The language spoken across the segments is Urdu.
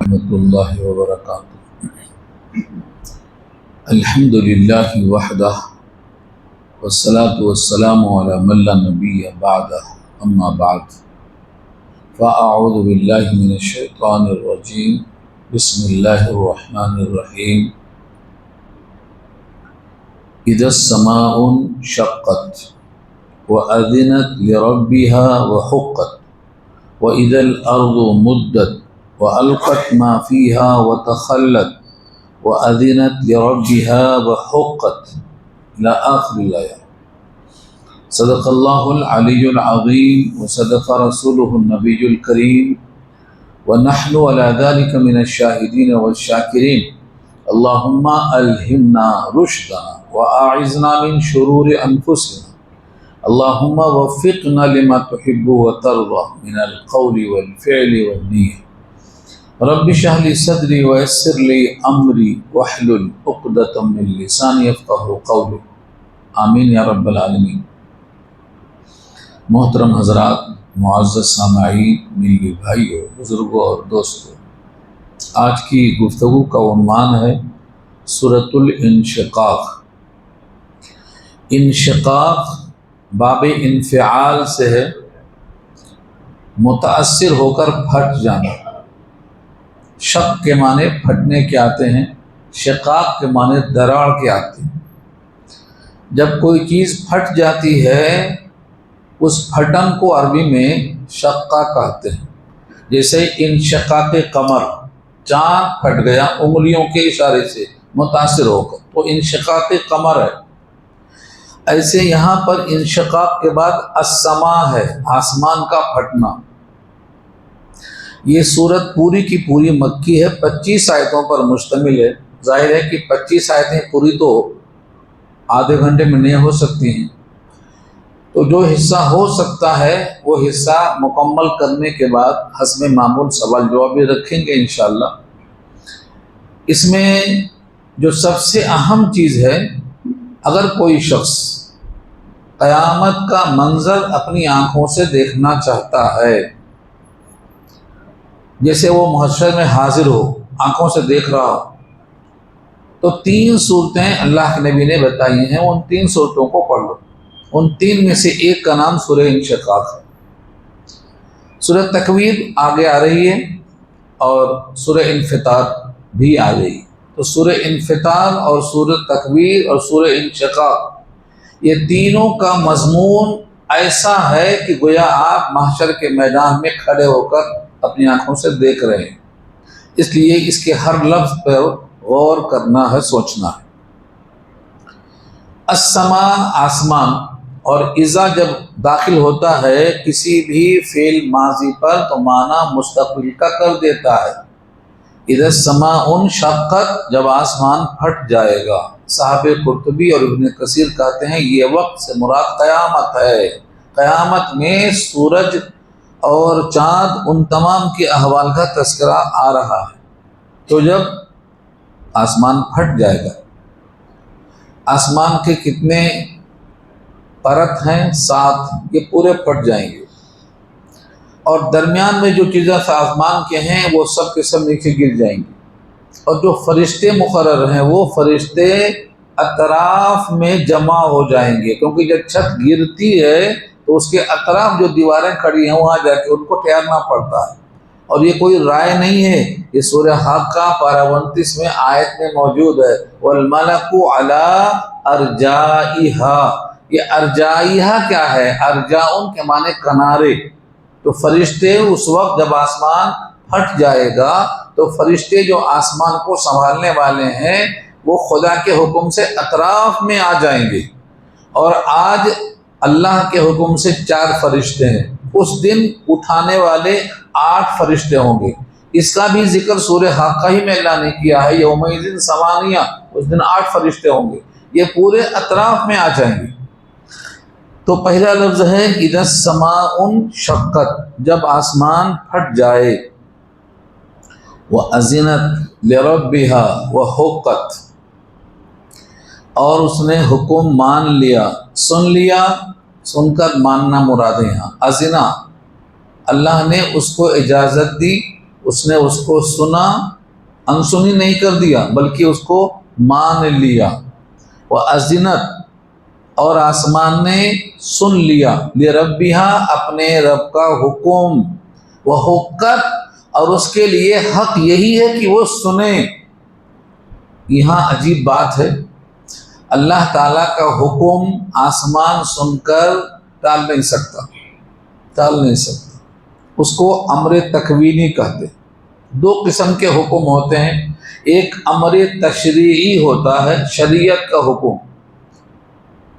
ورحمۃ اللہ وبرکاتہ۔ الحمد للہ وحدہ والصلاة والسلام علی من لا نبی بعدہ، اما بعد فاعوذ باللہ من الشیطان الرجیم، بسم اللہ الرحمن الرحیم۔ اذا السماء انشقت وأذنت لربها وحقت وإذا الأرض مدت وألقت ما فيها وتخلت وأذنت لربها وحقت إلى آخر الآية۔ صدق الله العلي العظيم وصدق رسوله النبي الكريم ونحن على ذلك من الشاهدين والشاكرين۔ اللهم ألهمنا رشدنا وأعذنا من شرور أنفسنا، اللهم وفقنا لما تحب وترضى من القول والفعل والنية۔ رب اشرح لي صدري ويسر لي امري واحلل عقدة من لساني يفقهوا قولي، آمین یا رب العالمین۔ محترم حضرات، معزز سامعین، میرے بھائیوں، بزرگوں اور دوستوں، آج کی گفتگو کا عنوان ہے سورۃ الانشقاق۔ انشقاق باب انفعال سے ہے، متاثر ہو کر پھٹ جانا۔ شق کے معنی پھٹنے کے آتے ہیں، شقاق کے معنی دراڑ کے آتے ہیں۔ جب کوئی چیز پھٹ جاتی ہے اس پھٹن کو عربی میں شقہ کہتے ہیں۔ جیسے انشقاق قمر، چاند پھٹ گیا انگلیوں کے اشارے سے متاثر ہو کر، تو انشقاق قمر ہے۔ ایسے یہاں پر انشقاق کے بعد السماء ہے، آسمان کا پھٹنا۔ یہ صورت پوری کی پوری مکی ہے، 25 آیتوں پر مشتمل ہے۔ ظاہر ہے کہ 25 آیتیں پوری تو آدھے گھنٹے میں نہیں ہو سکتی ہیں، تو جو حصہ ہو سکتا ہے وہ حصہ مکمل کرنے کے بعد حسب معمول سوال جواب بھی رکھیں گے انشاءاللہ۔ اس میں جو سب سے اہم چیز ہے، اگر کوئی شخص قیامت کا منظر اپنی آنکھوں سے دیکھنا چاہتا ہے، جیسے وہ محشر میں حاضر ہو، آنکھوں سے دیکھ رہا ہو، تو 3 صورتیں اللہ کے نبی نے بتائی ہیں، ان 3 صورتوں کو پڑھ لو۔ ان 3 میں سے ایک کا نام سورہ انشقاق ہے۔ سورہ تکویر آگے آ رہی ہے اور سورہ انفطار بھی آ رہی ہے۔ تو سورہ انفطار اور سورہ تکویر اور سورہ انشقاق، یہ تینوں کا مضمون ایسا ہے کہ گویا آپ محشر کے میدان میں کھڑے ہو کر اپنی آنکھوں سے دیکھ رہے ہیں، اس لیے اس کے ہر لفظ پر غور کرنا ہے، سوچنا ہے۔ السماء آسمان، اور اذا جب داخل ہوتا ہے کسی بھی فعل ماضی پر تو معنی مستقبل کا کر دیتا ہے۔ اذا السماء انشقت، جب آسمان پھٹ جائے گا۔ صاحب قرطبی اور ابن کثیر کہتے ہیں یہ وقت سے مراد قیامت ہے۔ قیامت میں سورج اور چاند ان تمام کے احوال کا تذکرہ آ رہا ہے۔ تو جب آسمان پھٹ جائے گا، آسمان کے کتنے پرت ہیں؟ 7، یہ پورے پھٹ جائیں گے، اور درمیان میں جو چیزیں آسمان کے ہیں وہ سب کے سب نیچے گر جائیں گی، اور جو فرشتے مقرر ہیں وہ فرشتے اطراف میں جمع ہو جائیں گے، کیونکہ جب چھت گرتی ہے تو اس کے اطراف جو دیواریں کھڑی ہیں وہاں جا کے ان کو ٹھہرنا پڑتا ہے۔ اور یہ کوئی رائے نہیں ہے، یہ سورہ حاقہ پارہ 29 میں آیت میں موجود ہے، وَالْمَلَكُ عَلَىٰ أَرْجَائِهَا۔ یہ ارجائیہ کیا ہے؟ ارجاؤن کے معنی کنارے۔ تو فرشتے اس وقت جب آسمان پھٹ جائے گا تو فرشتے جو آسمان کو سنبھالنے والے ہیں وہ خدا کے حکم سے اطراف میں آ جائیں گے، اور آج اللہ کے حکم سے 4 فرشتے ہیں، اس دن اٹھانے والے 8 فرشتے ہوں گے۔ اس کا بھی ذکر سورہ حاقہ ہی میں اللہ نے کیا ہے، یومئذ ثمانیہ، اس دن 8 فرشتے ہوں گے، یہ پورے اطراف میں آ جائیں گے۔ تو پہلا لفظ ہے اذا السماء انشقت، جب آسمان پھٹ جائے، وَأَذِنَتْ لِرَبِّهَا وَحُقَّتْ، اور اس نے حکم مان لیا، سن لیا، سن کر ماننا مراد ہے۔ یہاں اذنا، اللہ نے اس کو اجازت دی اس نے اس کو سنا، انسنی نہیں کر دیا بلکہ اس کو مان لیا۔ وَأَذِنَتْ، اور آسمان نے سن لیا، لِرَبِّهَا، اپنے رب کا حکم، وَحُقَّتْ، اور اس کے لیے حق یہی ہے کہ وہ سنیں۔ یہاں عجیب بات ہے، اللہ تعالیٰ کا حکم آسمان سن کر ٹال نہیں سکتا، اس کو امر تکوینی کہتے ہیں۔ دو قسم کے حکم ہوتے ہیں، ایک امر تشریعی ہوتا ہے، شریعت کا حکم۔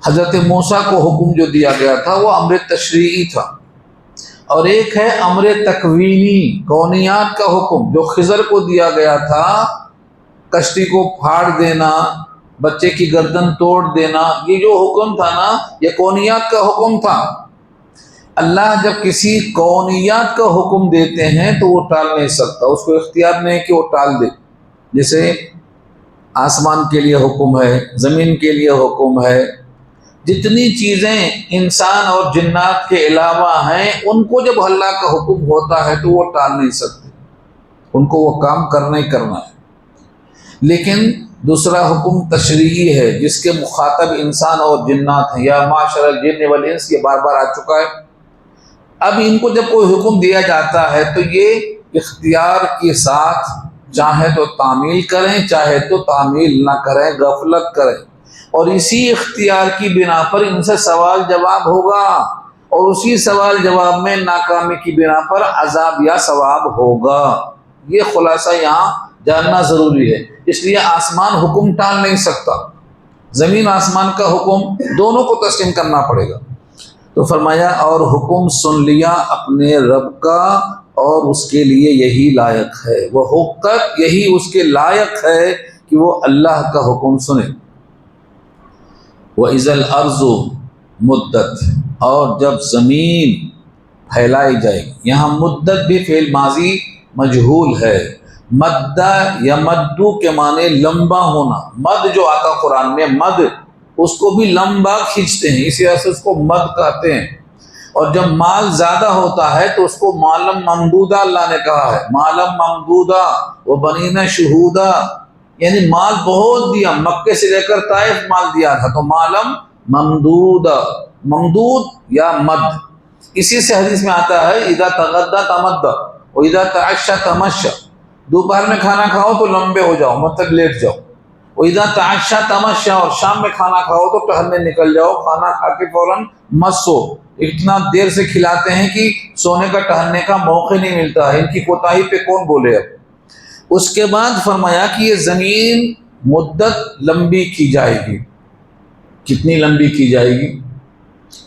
حضرت موسیٰ کو حکم جو دیا گیا تھا وہ امر تشریعی تھا، اور ایک ہے امر تکوینی، کونیات کا حکم، جو خضر کو دیا گیا تھا، کشتی کو پھاڑ دینا، بچے کی گردن توڑ دینا، یہ جو حکم تھا نا، یہ کونیات کا حکم تھا۔ اللہ جب کسی کونیات کا حکم دیتے ہیں تو وہ ٹال نہیں سکتا، اس کو اختیار نہیں کہ وہ ٹال دے۔ جیسے آسمان کے لیے حکم ہے، زمین کے لیے حکم ہے، جتنی چیزیں انسان اور جنات کے علاوہ ہیں ان کو جب اللہ کا حکم ہوتا ہے تو وہ ٹال نہیں سکتے، ان کو وہ کام کرنا ہی کرنا ہے۔ لیکن دوسرا حکم تشریعی ہے جس کے مخاطب انسان اور جنات ہیں، یا معاشر الجن والانس، یہ بار بار آ چکا ہے۔ اب ان کو جب کوئی حکم دیا جاتا ہے تو یہ اختیار کے ساتھ چاہے تو تعمیل کریں چاہے تو تعمیل نہ کریں، غفلت کریں، اور اسی اختیار کی بنا پر ان سے سوال جواب ہوگا، اور اسی سوال جواب میں ناکامی کی بنا پر عذاب یا ثواب ہوگا۔ یہ خلاصہ یہاں جاننا ضروری ہے۔ اس لیے آسمان حکم ٹال نہیں سکتا، زمین آسمان کا حکم دونوں کو تسلیم کرنا پڑے گا۔ تو فرمایا اور حکم سن لیا اپنے رب کا، اور اس کے لیے یہی لائق ہے، وہ حقت، یہی اس کے لائق ہے کہ وہ اللہ کا حکم سنے۔ وَإِذَا الْأَرْضُ مُدَّتْ، اور جب زمین پھیلائی جائے گی، یہاں مدت بھی فعل ماضی مجہول ہے۔ مدّ یا مدّو کے معنی لمبا ہونا، مد جو آتا قرآن میں، مد اس کو بھی لمبا کھینچتے ہیں، اسی وجہ سے اس کو مد کہتے ہیں۔ اور جب مال زیادہ ہوتا ہے تو اس کو مالم ممدودہ اللہ نے کہا ہے، مالم ممدودہ وبنین شہودہ، یعنی مال بہت دیا، مکے سے لے کر طائف مال دیا تھا، تو مالم ممدودہ، ممدود یا مد۔ اسی سے حدیث میں آتا ہے اذا تغدى تمدّ واذا تعشى تمشى، دوپہر میں کھانا کھاؤ تو لمبے ہو جاؤ، مطلب لیٹ جاؤ، واذا تعشى تمشى، اور شام میں کھانا کھاؤ تو ٹہلنے نکل جاؤ، کھانا کھا کے فوراً مت سو۔ اتنا دیر سے کھلاتے ہیں کہ سونے کا ٹہلنے کا موقع نہیں ملتا ہے، ان کی کوتاہی پہ کون بولے اب۔ اس کے بعد فرمایا کہ یہ زمین مدت لمبی کی جائے گی۔ کتنی لمبی کی جائے گی؟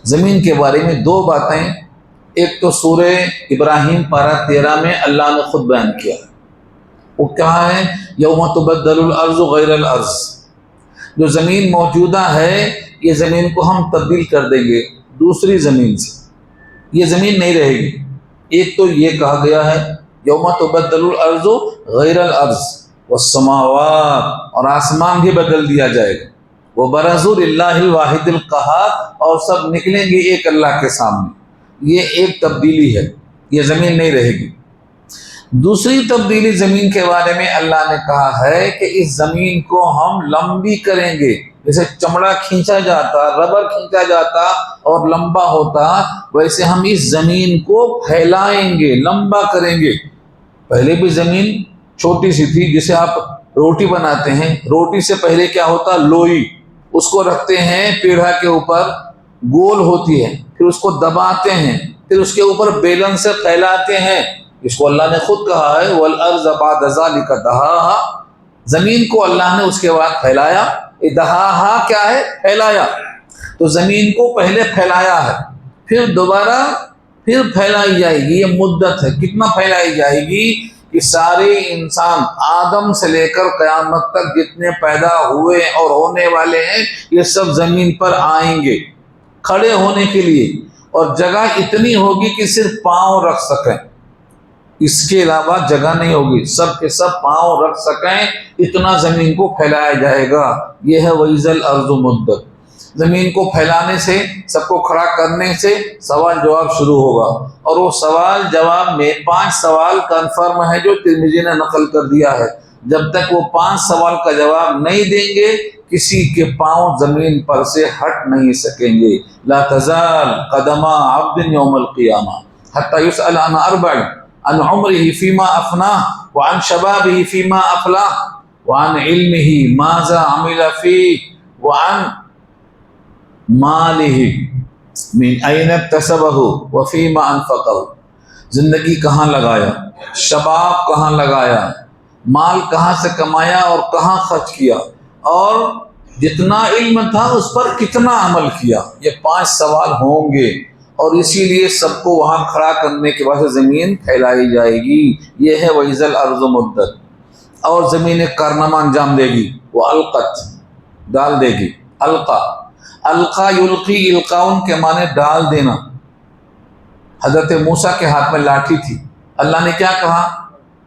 زمین کے بارے میں دو باتیں، ایک تو سورہ ابراہیم پارہ 13 میں اللہ نے خود بیان کیا، وہ کہا ہے یوم تبدل الارض غیر الارض، جو زمین موجودہ ہے یہ زمین کو ہم تبدیل کر دیں گے دوسری زمین سے، یہ زمین نہیں رہے گی۔ ایک تو یہ کہا گیا ہے یوم تبدل الارض غیر الارض والسماوات، اور آسمان بھی بدل دیا جائے گا، وبرزوا للہ الواحد القہار، اور سب نکلیں گے ایک اللہ کے سامنے۔ یہ ایک تبدیلی ہے، یہ زمین نہیں رہے گی۔ دوسری تبدیلی زمین کے بارے میں اللہ نے کہا ہے کہ اس زمین کو ہم لمبی کریں گے، جیسے چمڑا کھینچا جاتا، ربر کھینچا جاتا اور لمبا ہوتا، ویسے ہم اس زمین کو پھیلائیں گے، لمبا کریں گے۔ پہلے بھی زمین چھوٹی سی تھی، جسے آپ روٹی بناتے ہیں، روٹی سے پہلے کیا ہوتا؟ لوئی، اس کو رکھتے ہیں پیڑھا کے اوپر، گول ہوتی ہے، پھر اس کو دباتے ہیں، پھر اس کے اوپر بیلن سے پھیلاتے ہیں۔ اس کو اللہ نے خود کہا ہے وَالْأَرْضَ بَعْدَ ذَلِكَ دَحَاهَا، زمین کو اللہ نے اس کے بعد پھیلایا۔ دہاہا کیا ہے؟ پھیلایا۔ تو زمین کو پہلے پھیلایا ہے، پھر دوبارہ پھر پھیلائی جائے گی۔ یہ مدت ہے، کتنا پھیلائی جائے گی کہ سارے انسان آدم سے لے کر قیامت تک جتنے پیدا ہوئے اور ہونے والے ہیں یہ سب زمین پر آئیں گے کھڑے ہونے کے لیے، اور جگہ اتنی ہوگی کہ صرف پاؤں رکھ سکیں، اس کے علاوہ جگہ نہیں ہوگی، سب کے سب پاؤں رکھ سکیں، اتنا زمین کو پھیلایا جائے گا۔ یہ ہے وَإِذَا الْأَرْضُ مُدَّتْ۔ زمین کو پھیلانے سے، سب کو کھڑا کرنے سے سوال جواب شروع ہوگا، اور وہ سوال جواب میں 5 سوال کنفرم ہے جو ترمذی نے نقل کر دیا ہے۔ جب تک وہ 5 سوال کا جواب نہیں دیں گے کسی کے پاؤں زمین پر سے ہٹ نہیں سکیں گے۔ لا تزال قدم عبد یوم القیامہ حتی یسأل عن 4 عن عمره فیما افناه وعن شبابه فیما افلاح وعن علمه ماذا عمل فيه وعن ماله من أين اكتسبه وفيما انفقه۔ زندگی کہاں لگایا، شباب کہاں لگایا، مال کہاں سے کمایا اور کہاں خرچ کیا، اور جتنا علم تھا اس پر کتنا عمل کیا۔ یہ 5 سوال ہوں گے، اور اسی لیے سب کو وہاں کھڑا کرنے کے بعد زمین پھیلائی جائے گی۔ یہ ہے وَإِذَا الْأَرْضُ مُدَّتْ، اور زمین ایک کارنامہ انجام دے گی، وہ القت، ڈال دے گی۔ القا، القا یلقی، القاؤن کے معنی ڈال دینا۔ حضرت موسیٰ کے ہاتھ میں لاٹھی تھی، اللہ نے کیا کہا؟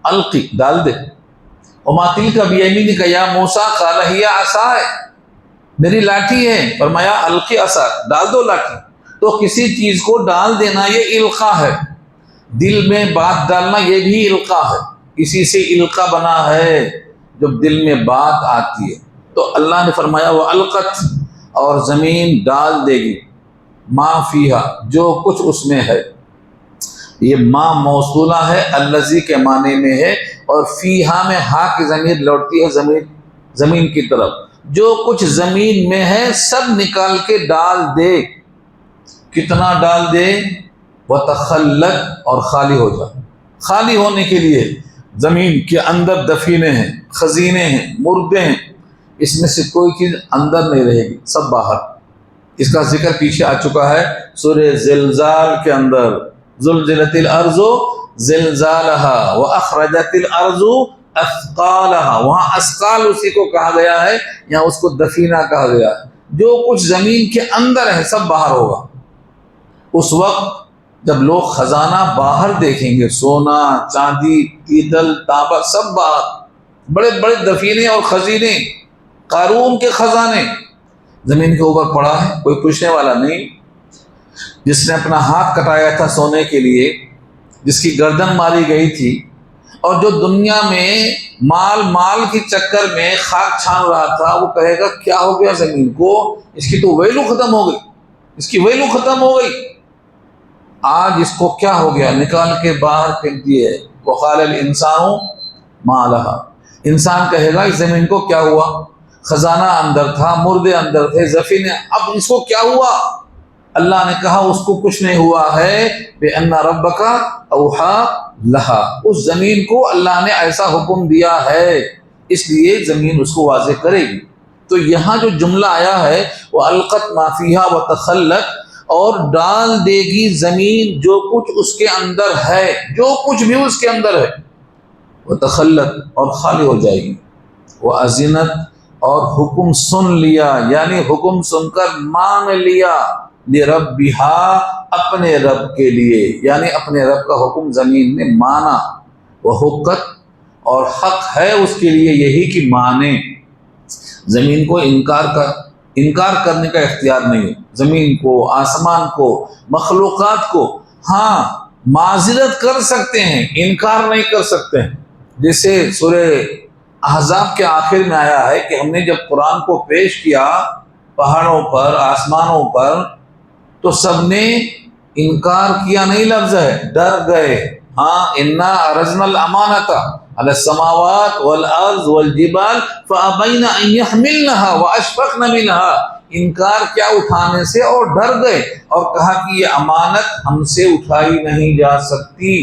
القی، ڈال دے۔ وما تلک بیمینک یا موسیٰ قال ہی عصائے، میری لاٹھی ہے، فرمایا القی عصاک، ڈال دو لاٹھی۔ تو کسی چیز کو ڈال دینا یہ القا ہے، دل میں بات ڈالنا یہ بھی القا ہے، اسی سے القا بنا ہے جب دل میں بات آتی ہے۔ تو اللہ نے فرمایا وہ القت، اور زمین ڈال دے گی، ما فیہا، جو کچھ اس میں ہے۔ یہ ما موصولہ ہے، الذی کے معنی میں ہے، اور فیہا میں ہا کی ضمیر لوٹتی ہے زمین کی طرف۔ جو کچھ زمین میں ہے سب نکال کے ڈال دے۔ کتنا ڈال دے؟ وتخلت، اور خالی ہو جا۔ خالی ہونے کے لیے زمین کے اندر دفینے ہیں، خزینے ہیں، مردے ہیں، اس میں سے کوئی چیز اندر نہیں رہے گی، سب باہر۔ اس کا ذکر پیچھے آ چکا ہے سورہ زلزال کے اندر، زلزلت الارض زلزالها واخرجت الارض اثقالها، وہاں اثقال اسی کو کہا گیا ہے، یہاں اس کو دفینہ کہا گیا ہے۔ جو کچھ زمین کے اندر ہے سب باہر ہوگا۔ اس وقت جب لوگ خزانہ باہر دیکھیں گے، سونا، چاندی، پیتل، تانبا، سب باہر، بڑے بڑے دفینے اور خزینے، قارون کے خزانے زمین کے اوپر پڑا ہے، کوئی پوچھنے والا نہیں۔ جس نے اپنا ہاتھ کٹایا تھا سونے کے لیے، جس کی گردن ماری گئی تھی، اور جو دنیا میں مال کے چکر میں خاک چھان رہا تھا، وہ کہے گا کیا ہو گیا زمین کو، اس کی تو ویلو ختم ہو گئی، اس کی ویلو ختم ہو گئی۔ آج اس کو کیا ہو گیا، نکال کے باہر پھینک دیے۔ وقال الانسان ما لہا، انسان کہے گا اس زمین کو کیا ہوا، خزانہ اندر تھا، مردے اندر تھے، زفینے، اب اس کو کیا ہوا؟ اللہ نے کہا اس کو کچھ نہیں ہوا ہے، بِأَنَّ رَبَّكَ أَوْحَىٰ لَهَا، اس زمین کو اللہ نے ایسا حکم دیا ہے، اس لیے زمین اس کو واضح کرے گی۔ تو یہاں جو جملہ آیا ہے وہ القت ما فیہا وتخلت، اور ڈال دے گی زمین جو کچھ اس کے اندر ہے، جو کچھ بھی اس کے اندر ہے، وتخلت، اور خالی ہو جائے گی۔ وَأَذِنَتْ، اور حکم سن لیا، یعنی حکم سن کر مان لیا، لِرَبِّهَا، اپنے رب کے لیے، یعنی اپنے رب کا حکم زمین نے مانا۔ وَحُقَّتْ، اور حق ہے اس کے لیے یہی کہ مانے۔ زمین کو انکار کرنے کا اختیار نہیں ہے، زمین کو، آسمان کو، مخلوقات کو۔ ہاں معذرت کر سکتے ہیں، انکار نہیں کر سکتے ہیں۔ جیسے سورہ احزاب کے آخر میں آیا ہے کہ ہم نے جب قرآن کو پیش کیا پہاڑوں پر، آسمانوں پر، تو سب نے انکار کیا نہیں، لفظ ہے، ڈر گئے۔ ہاں انا عرضنا الامانۃ علی السماوات والارض والجبال فابین ان یحملنها واشفقن منها، انکار کیا اٹھانے سے، اور ڈر گئے، اور کہا کہ یہ امانت ہم سے اٹھائی نہیں جا سکتی۔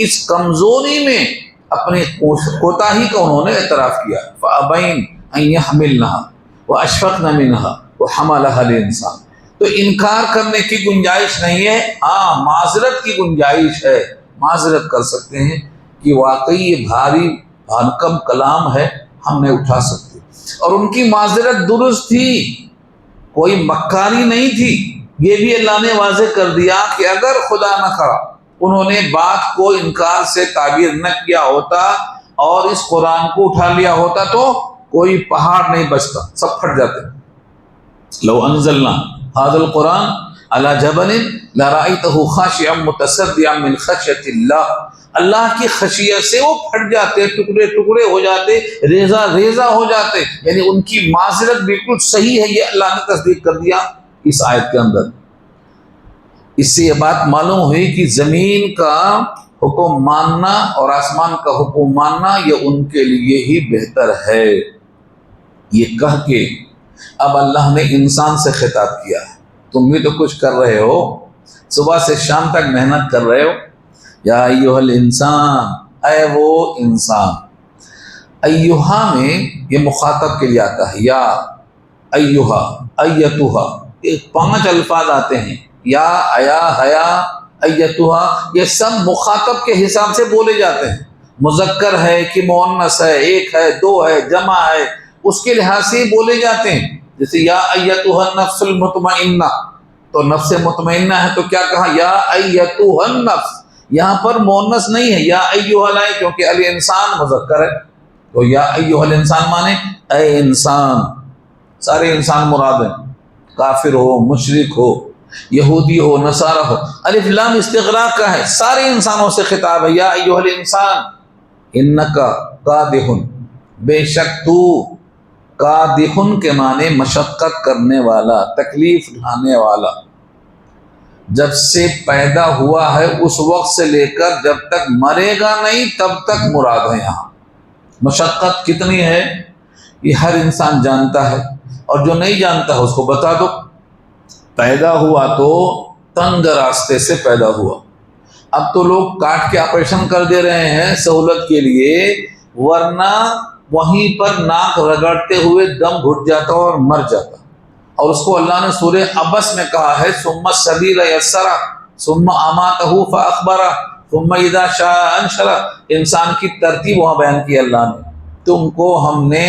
اس کمزوری میں اپنی کوتاہی کا انہوں نے اعتراف کیا۔ فابین ان یحملنها واشفقن منها وحملها الانسان، تو انکار کرنے کی گنجائش نہیں ہے، ہاں معذرت کی گنجائش ہے، معذرت کر سکتے ہیں کہ واقعی یہ بھاری بھانکم کلام ہے، ہم نے اٹھا سکتے۔ اور ان کی معذرت درست تھی، کوئی مکاری نہیں تھی۔ یہ بھی اللہ نے واضح کر دیا کہ اگر خدا نہ کرا انہوں نے بات کو انکار سے تعبیر نہ کیا ہوتا اور اس قرآن کو اٹھا لیا ہوتا تو کوئی پہاڑ نہیں بچتا، سب پھٹ جاتے۔ لو انزلنا هذا القرآن على جبل لرأيته خاشعا متصدعا من خشیۃ اللہ، اللہ کی خشیت سے وہ پھٹ جاتے، ٹکڑے ٹکڑے ہو جاتے، ریزہ ریزہ ہو جاتے، یعنی ان کی معذرت بالکل صحیح ہے، یہ اللہ نے تصدیق کر دیا اس آیت کے اندر۔ اس سے یہ بات معلوم ہوئی کہ زمین کا حکم ماننا اور آسمان کا حکم ماننا یہ ان کے لیے ہی بہتر ہے۔ یہ کہہ کے اب اللہ نے انسان سے خطاب کیا ہے، تم بھی تو کچھ کر رہے ہو، صبح سے شام تک محنت کر رہے ہو، یا ایھا الانسان، اے وہ انسان۔ ایھا میں یہ مخاطب کے لیے آتا ہے، یا ایھا، ایتھا، یہ 5 الفاظ آتے ہیں، یا، ایا، حیا، ایتھا، یہ سب مخاطب کے حساب سے بولے جاتے ہیں، مذکر ہے کہ مؤنث ہے، ایک ہے، 2 ہے، جمع ہے، اس کے لحاظ سے بولے جاتے ہیں۔ جیسے یا ایتھا النفس المطمئنہ، تو نفس مطمئنہ ہے تو کیا کہا، یا ایتھا النفس، یہاں پر مؤنث نہیں ہے، یا ایھا لائے، کیونکہ الانسان مذکر ہے، تو یا ایھا الانسان مانے اے انسان، سارے انسان مراد ہیں، کافر ہو، مشرک ہو، یہودی ہو، نصارہ ہو، الف لام استغراق کا ہے، سارے انسانوں سے خطاب ہے، یا ایھا الانسان انک قادح، بے شک تو، قادح کے معنی مشقت کرنے والا، تکلیف اٹھانے والا، جب سے پیدا ہوا ہے اس وقت سے لے کر جب تک مرے گا نہیں تب تک مراد ہے۔ یہاں مشقت کتنی ہے یہ ہر انسان جانتا ہے، اور جو نہیں جانتا ہے اس کو بتا دو۔ پیدا ہوا تو تنگ راستے سے پیدا ہوا، اب تو لوگ کاٹ کے آپریشن کر دے رہے ہیں سہولت کے لیے، ورنہ وہیں پر ناک رگڑتے ہوئے دم گھٹ جاتا اور مر جاتا۔ اور اس کو اللہ نے سورہ عبس میں کہا ہے، ثم السبیل یسرہ ثم اماتہ فاقبرہ ثم اذا شاء انشرہ، انسان کی ترتیب وہاں بیان کی اللہ نے، تم کو ہم نے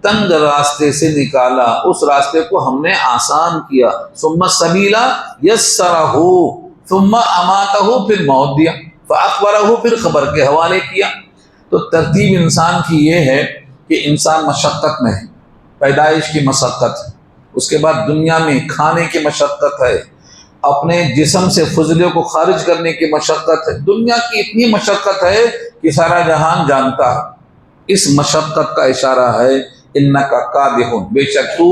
تنگ راستے سے نکالا، اس راستے کو ہم نے آسان کیا، ثم السبیل یسرہ ثم اماتہ، پھر موت دیا، فاقبرہ، پھر خبر کے حوالے کیا۔ تو ترتیب انسان کی یہ ہے کہ انسان مشقت میں ہے، پیدائش کی مشقت ہے، اس کے بعد دنیا میں کھانے کی مشقت ہے، اپنے جسم سے فضلے کو خارج کرنے کی مشقت ہے، دنیا کی اتنی مشقت ہے کہ سارا جہان جانتا ہے۔ اس مشقت کا اشارہ ہے انک قادح، بے شک تو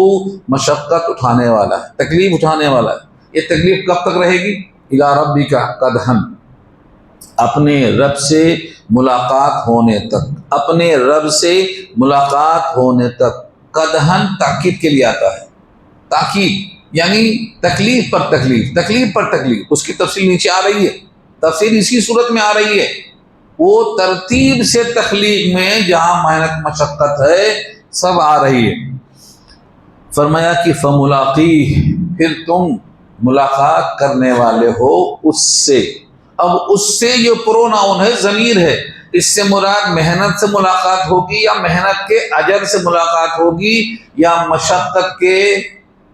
مشقت اٹھانے والا ہے، تکلیف اٹھانے والا ہے۔ یہ تکلیف کب تک رہے گی؟ الی ربک قدحا، اپنے رب سے ملاقات ہونے تک، اپنے رب سے ملاقات ہونے تک۔ قدحن تاکید کے لیے آتا ہے، تاکید یعنی تکلیف پر تکلیف، تکلیف پر تکلیف، اس کی تفصیل نیچے آ رہی ہے، تفصیل اسی صورت میں آ رہی ہے۔ وہ ترتیب سے تخلیق میں جہاں محنت مشقت ہے سب آ رہی ہے۔ فرمایا کہ فملاقیہ، پھر تم ملاقات کرنے والے ہو اس سے۔ اب اس سے جو پروناؤن ہے، ضمیر ہے، اس سے مراد محنت سے ملاقات ہوگی یا محنت کے اجر سے ملاقات ہوگی، یا مشقت کے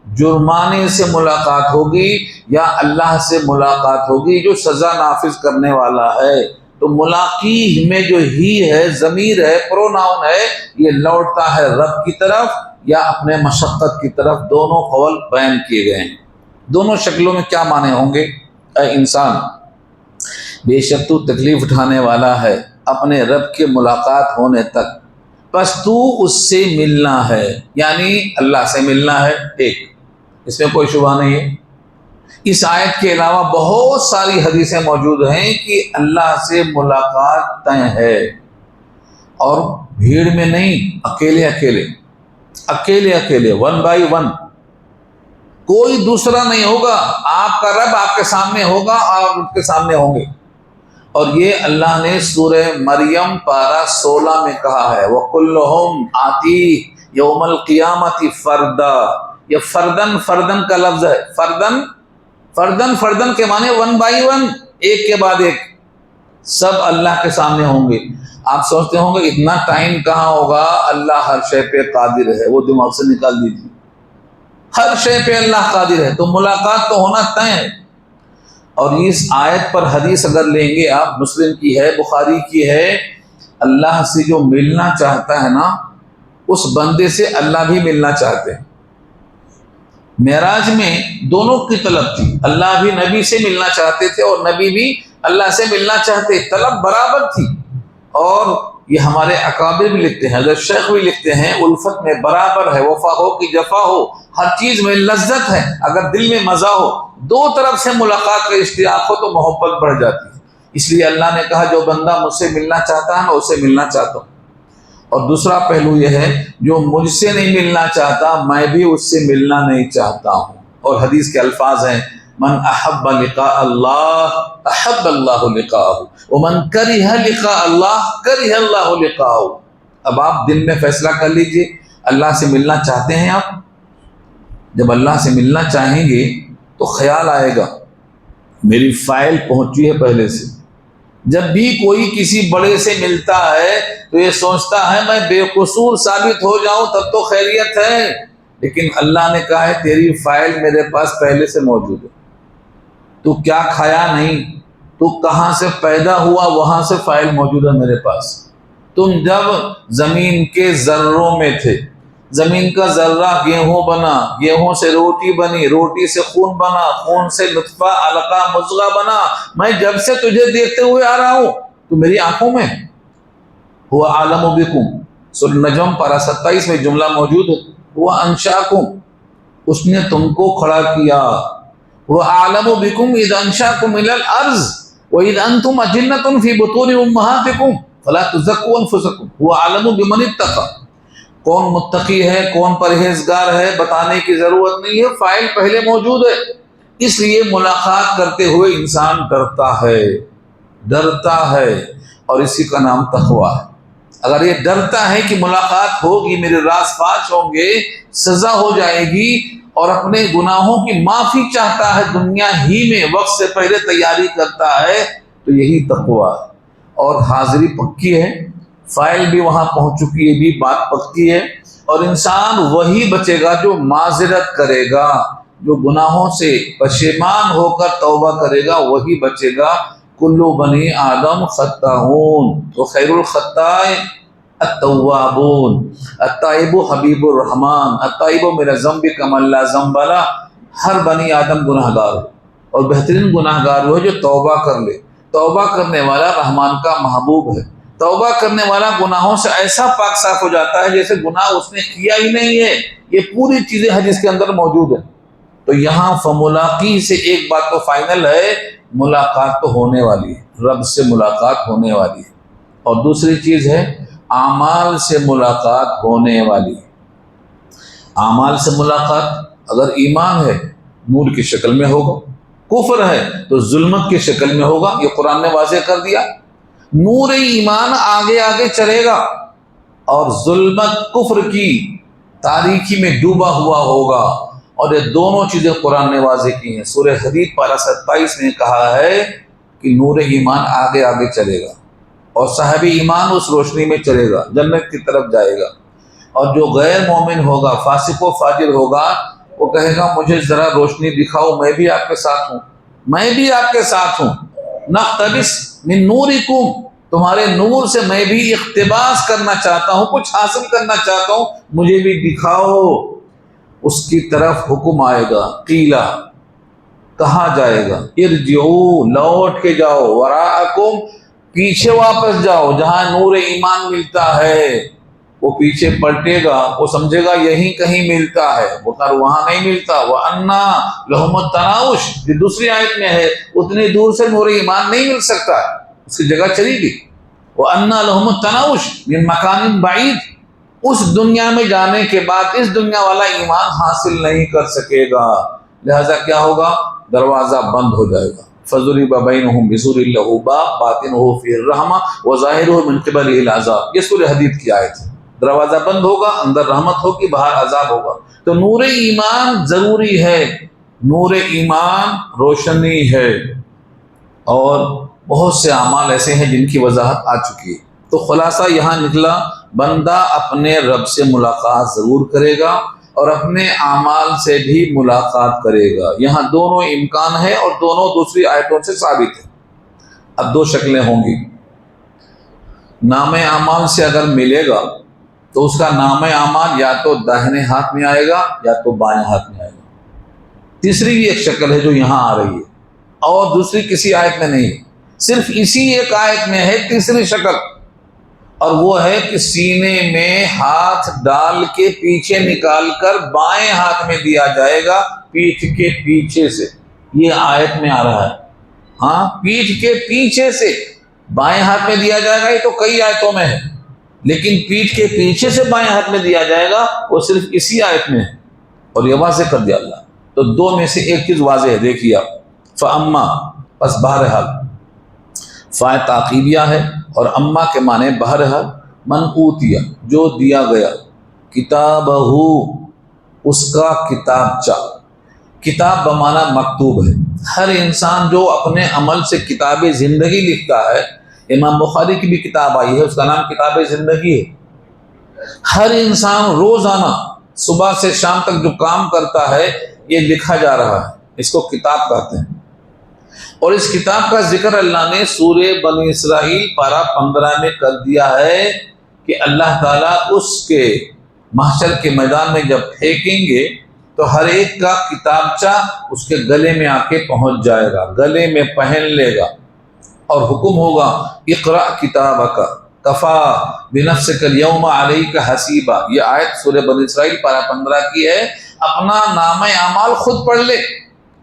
جرمانے سے ملاقات ہوگی، یا اللہ سے ملاقات ہوگی جو سزا نافذ کرنے والا ہے۔ تو ملاقی میں جو ہی ہے، ضمیر ہے، پروناؤن ہے، یہ لوٹتا ہے رب کی طرف یا اپنے مشقت کی طرف، دونوں قول بیان کیے گئے ہیں۔ دونوں شکلوں میں کیا معنی ہوں گے؟ اے انسان، بے شک تو تکلیف اٹھانے والا ہے اپنے رب کے ملاقات ہونے تک، بس تو اس سے ملنا ہے، یعنی اللہ سے ملنا ہے، ایک، اس میں کوئی شبہ نہیں ہے۔ اس آیت کے علاوہ بہت ساری حدیثیں موجود ہیں کہ اللہ سے ملاقات طے ہے، اور بھیڑ میں نہیں، اکیلے اکیلے، اکیلے اکیلے، 1 by 1، کوئی دوسرا نہیں ہوگا، آپ کا رب آپ کے سامنے ہوگا اور ان کے سامنے ہوں گے۔ اور یہ اللہ نے سورہ مریم پارہ 16 میں کہا ہے، وَكُلُّهُمْ آتِيهِ يَوْمَ الْقِيَامَةِ فَرْدًا، یہ فردن، فردن کا لفظ ہے، فردن، فردن، فردن کے معنی 1 by 1، ایک کے بعد ایک، سب اللہ کے سامنے ہوں گے۔ آپ سوچتے ہوں گے اتنا ٹائم کہاں ہوگا، اللہ ہر شے پہ قادر ہے، وہ دماغ سے نکال دیجیے، ہر شے پہ اللہ قادر ہے، تو ملاقات تو ہونا طے ہے۔ اور اس آیت پر حدیث اگر لیں گے آپ، مسلم کی ہے، بخاری کی ہے، اللہ سے جو ملنا چاہتا ہے نا، اس بندے سے اللہ بھی ملنا چاہتے ہیں۔ معراج میں دونوں کی طلب تھی، اللہ بھی نبی سے ملنا چاہتے تھے اور نبی بھی اللہ سے ملنا چاہتے، طلب برابر تھی۔ اور یہ ہمارے اکابر بھی لکھتے ہیں، حضرت شیخ بھی لکھتے ہیں، الفت میں برابر ہے، وفا ہو کہ جفا ہو، ہر چیز میں لذت ہے، اگر دل میں مزہ ہو، دو طرف سے ملاقات کا اشتیاق ہو تو محبت بڑھ جاتی ہے۔ اس لیے اللہ نے کہا جو بندہ مجھ سے ملنا چاہتا ہے میں اسے ملنا چاہتا ہوں۔ اور دوسرا پہلو یہ ہے جو مجھ سے نہیں ملنا چاہتا میں بھی اس سے ملنا نہیں چاہتا ہوں۔ اور حدیث کے الفاظ ہیں من احب لقاء اللہ احب اللہ لقاءہ ومن کرہ لقاء اللہ کرہ اللہ لقاءہ۔ اب آپ دل میں فیصلہ کر لیجئے، اللہ سے ملنا چاہتے ہیں آپ؟ جب اللہ سے ملنا چاہیں گے تو خیال آئے گا میری فائل پہنچی ہے پہلے سے۔ جب بھی کوئی کسی بڑے سے ملتا ہے تو یہ سوچتا ہے میں بے قصور ثابت ہو جاؤں تب تو خیریت ہے، لیکن اللہ نے کہا ہے تیری فائل میرے پاس پہلے سے موجود ہے، تو کیا کھایا نہیں، تو کہاں سے پیدا ہوا وہاں سے فائل موجود ہے میرے پاس۔ تم جب زمین کے ذروں میں تھے، زمین کا ذرہ گیہوں بنا، گیہوں سے روٹی بنی، روٹی سے خون بنا، خون سے نطفہ علقہ مضغہ بنا، میں جب سے تجھے دیکھتے ہوئے آ رہا ہوں تو میری آنکھوں میں ہوا عالم بکم، سورہ نجم پارہ 27 میں جملہ موجود ہے، وہ انشاکم، اس نے تم کو کھڑا کیا، وہ عالم بکم اذ انشاکم من الارض واذ انتم اجنۃ فی بطون امہاتکم فلا تزکوا انفسکم هو عالم بمن اتقى۔ کون متقی ہے کون پرہیزگار ہے بتانے کی ضرورت نہیں ہے، فائل پہلے موجود ہے۔ اس لیے ملاقات کرتے ہوئے انسان ڈرتا ہے اور اسی کا نام تقویٰ ہے۔ اگر یہ ڈرتا ہے کہ ملاقات ہوگی، میرے راز فاش ہوں گے، سزا ہو جائے گی، اور اپنے گناہوں کی معافی چاہتا ہے دنیا ہی میں، وقت سے پہلے تیاری کرتا ہے، تو یہی تقویٰ ہے۔ اور حاضری پکی ہے، فائل بھی وہاں پہنچ چکی ہے، بھی بات پکی ہے، اور انسان وہی بچے گا جو معذرت کرے گا، جو گناہوں سے پشیمان ہو کر توبہ کرے گا وہی بچے گا۔ کلو بنی آدم خطاؤن وخیر الخطاء التوابون، التائب حبیب الرحمن، التائب من الذنب کمن لا ذنب لہ۔ ہر بنی آدم گناہ گار ہو، اور بہترین گناہ گار وہ ہے جو توبہ کر لے۔ توبہ کرنے والا رحمان کا محبوب ہے، توبہ کرنے والا گناہوں سے ایسا پاک صاف ہو جاتا ہے جیسے گناہ اس نے کیا ہی نہیں ہے۔ یہ پوری چیزیں حدیث کے اندر موجود ہیں۔ تو یہاں فملاقی سے ایک بات تو فائنل ہے، ملاقات تو ہونے والی ہے، رب سے ملاقات ہونے والی ہے۔ اور دوسری چیز ہے اعمال سے ملاقات ہونے والی ہے۔ اعمال سے ملاقات، اگر ایمان ہے نور کی شکل میں ہوگا، کفر ہے تو ظلمت کی شکل میں ہوگا، یہ قرآن نے واضح کر دیا۔ نور ایمان آگے آگے چلے گا اور ظلمت کفر کی تاریکی میں ڈوبا ہوا ہوگا، اور یہ دونوں چیزیں قرآن نے واضح کی ہیں۔ سورہ حدید پارہ 27 میں کہا ہے کہ نور ایمان آگے آگے چلے گا، اور صاحب ایمان اس روشنی میں چلے گا، جنت کی طرف جائے گا۔ اور جو غیر مومن ہوگا، فاسق و فاجر ہوگا، وہ کہے گا مجھے ذرا روشنی دکھاؤ، میں بھی آپ کے ساتھ ہوں، میں بھی آپ کے ساتھ ہوں، نقتبس من نورکم، تمہارے نور سے میں بھی اقتباس کرنا چاہتا ہوں، کچھ حاصل کرنا چاہتا ہوں، مجھے بھی دکھاؤ۔ اس کی طرف حکم آئے گا، قیلا، کہا جائے گا ارجعوا، لوٹ کے جاؤ، وراءکم، پیچھے واپس جاؤ، جہاں نور ایمان ملتا ہے۔ وہ پیچھے پلٹے گا، وہ سمجھے گا یہیں کہیں ملتا ہے، مگر وہاں نہیں ملتا۔ وَأَنَّا لَهُمُ التَّنَاوُشُ، یہ دوسری آیت میں ہے، اتنی دور سے نور ایمان نہیں مل سکتا ہے، اس کی جگہ چلی گئی۔ وَأَنَّا لَهُمُ التَّنَاوُشُ مِن مَكَانٍ بَعِيدٍ، اس دنیا میں جانے کے بعد اس دنیا والا ایمان حاصل نہیں کر سکے گا، لہذا کیا ہوگا؟ دروازہ بند ہو جائے گا۔ فَضُرِبَ بَيْنُهُمْ بِسُورٍ لَهُ بَابٌ بَاطِنُهُ فِيهِ الرَّحْمَةُ وَظَاهِرُهُ مِن قِبَلِهِ الْعَذَابُ، یہ سورہ حدید کی آیت ہے۔ دروازہ بند ہوگا، اندر رحمت ہوگی، باہر عذاب ہوگا۔ تو نور ایمان ضروری ہے، نور ایمان روشنی ہے، اور بہت سے اعمال ایسے ہیں جن کی وضاحت آ چکی ہے۔ تو خلاصہ یہاں نکلا، بندہ اپنے رب سے ملاقات ضرور کرے گا اور اپنے اعمال سے بھی ملاقات کرے گا، یہاں دونوں امکان ہے، اور دونوں دوسری آیتوں سے ثابت ہے۔ اب دو شکلیں ہوں گی، نام اعمال سے اگر ملے گا تو اس کا نام اعمال یا تو داہنے ہاتھ میں آئے گا یا تو بائیں ہاتھ میں آئے گا۔ تیسری بھی ایک شکل ہے جو یہاں آ رہی ہے اور دوسری کسی آیت میں نہیں ہے، صرف اسی ایک آیت میں ہے تیسری شکل، اور وہ ہے کہ سینے میں ہاتھ ڈال کے پیچھے نکال کر بائیں ہاتھ میں دیا جائے گا پیٹھ کے پیچھے سے۔ یہ آیت میں آ رہا ہے، ہاں پیٹھ کے پیچھے سے بائیں ہاتھ میں دیا جائے گا، یہ تو کئی آیتوں میں ہے، لیکن پیٹھ کے پیچھے سے بائیں ہاتھ میں دیا جائے گا وہ صرف اسی آیت میں ہے، اور یہ واضح کر دیا اللہ۔ تو دو میں سے ایک چیز واضح ہے، دیکھیے آپ، فَأَمَّا، پس بہرحال، فائے تعقیبیہ ہے اور اما کے معنی بہرحال، من اوتیا، جو دیا گیا، کتابہ، اس کا کتابچہ، کتاب بمعنی مکتوب ہے۔ ہر انسان جو اپنے عمل سے کتاب زندگی لکھتا ہے، امام بخاری کی بھی کتاب آئی ہے، اس کا نام کتاب زندگی ہے۔ ہر انسان روزانہ صبح سے شام تک جو کام کرتا ہے یہ لکھا جا رہا ہے، اس کو کتاب کہتے ہیں۔ اور اس کتاب کا ذکر اللہ نے سورہ بنی اسرائیل پارہ 15 میں کر دیا ہے کہ اللہ تعالیٰ اس کے محشر کے میدان میں جب پھینکیں گے تو ہر ایک کا کتابچہ اس کے گلے میں آ کے پہنچ جائے گا، گلے میں پہن لے گا، اور حکم ہوگا اقرأ کتابک کفا بنفسک اليوم علیک حسیبا۔ یہ آیت سورہ بنی اسرائیل پارہ 15 کی ہے۔ اپنا نامہ اعمال خود پڑھ لے،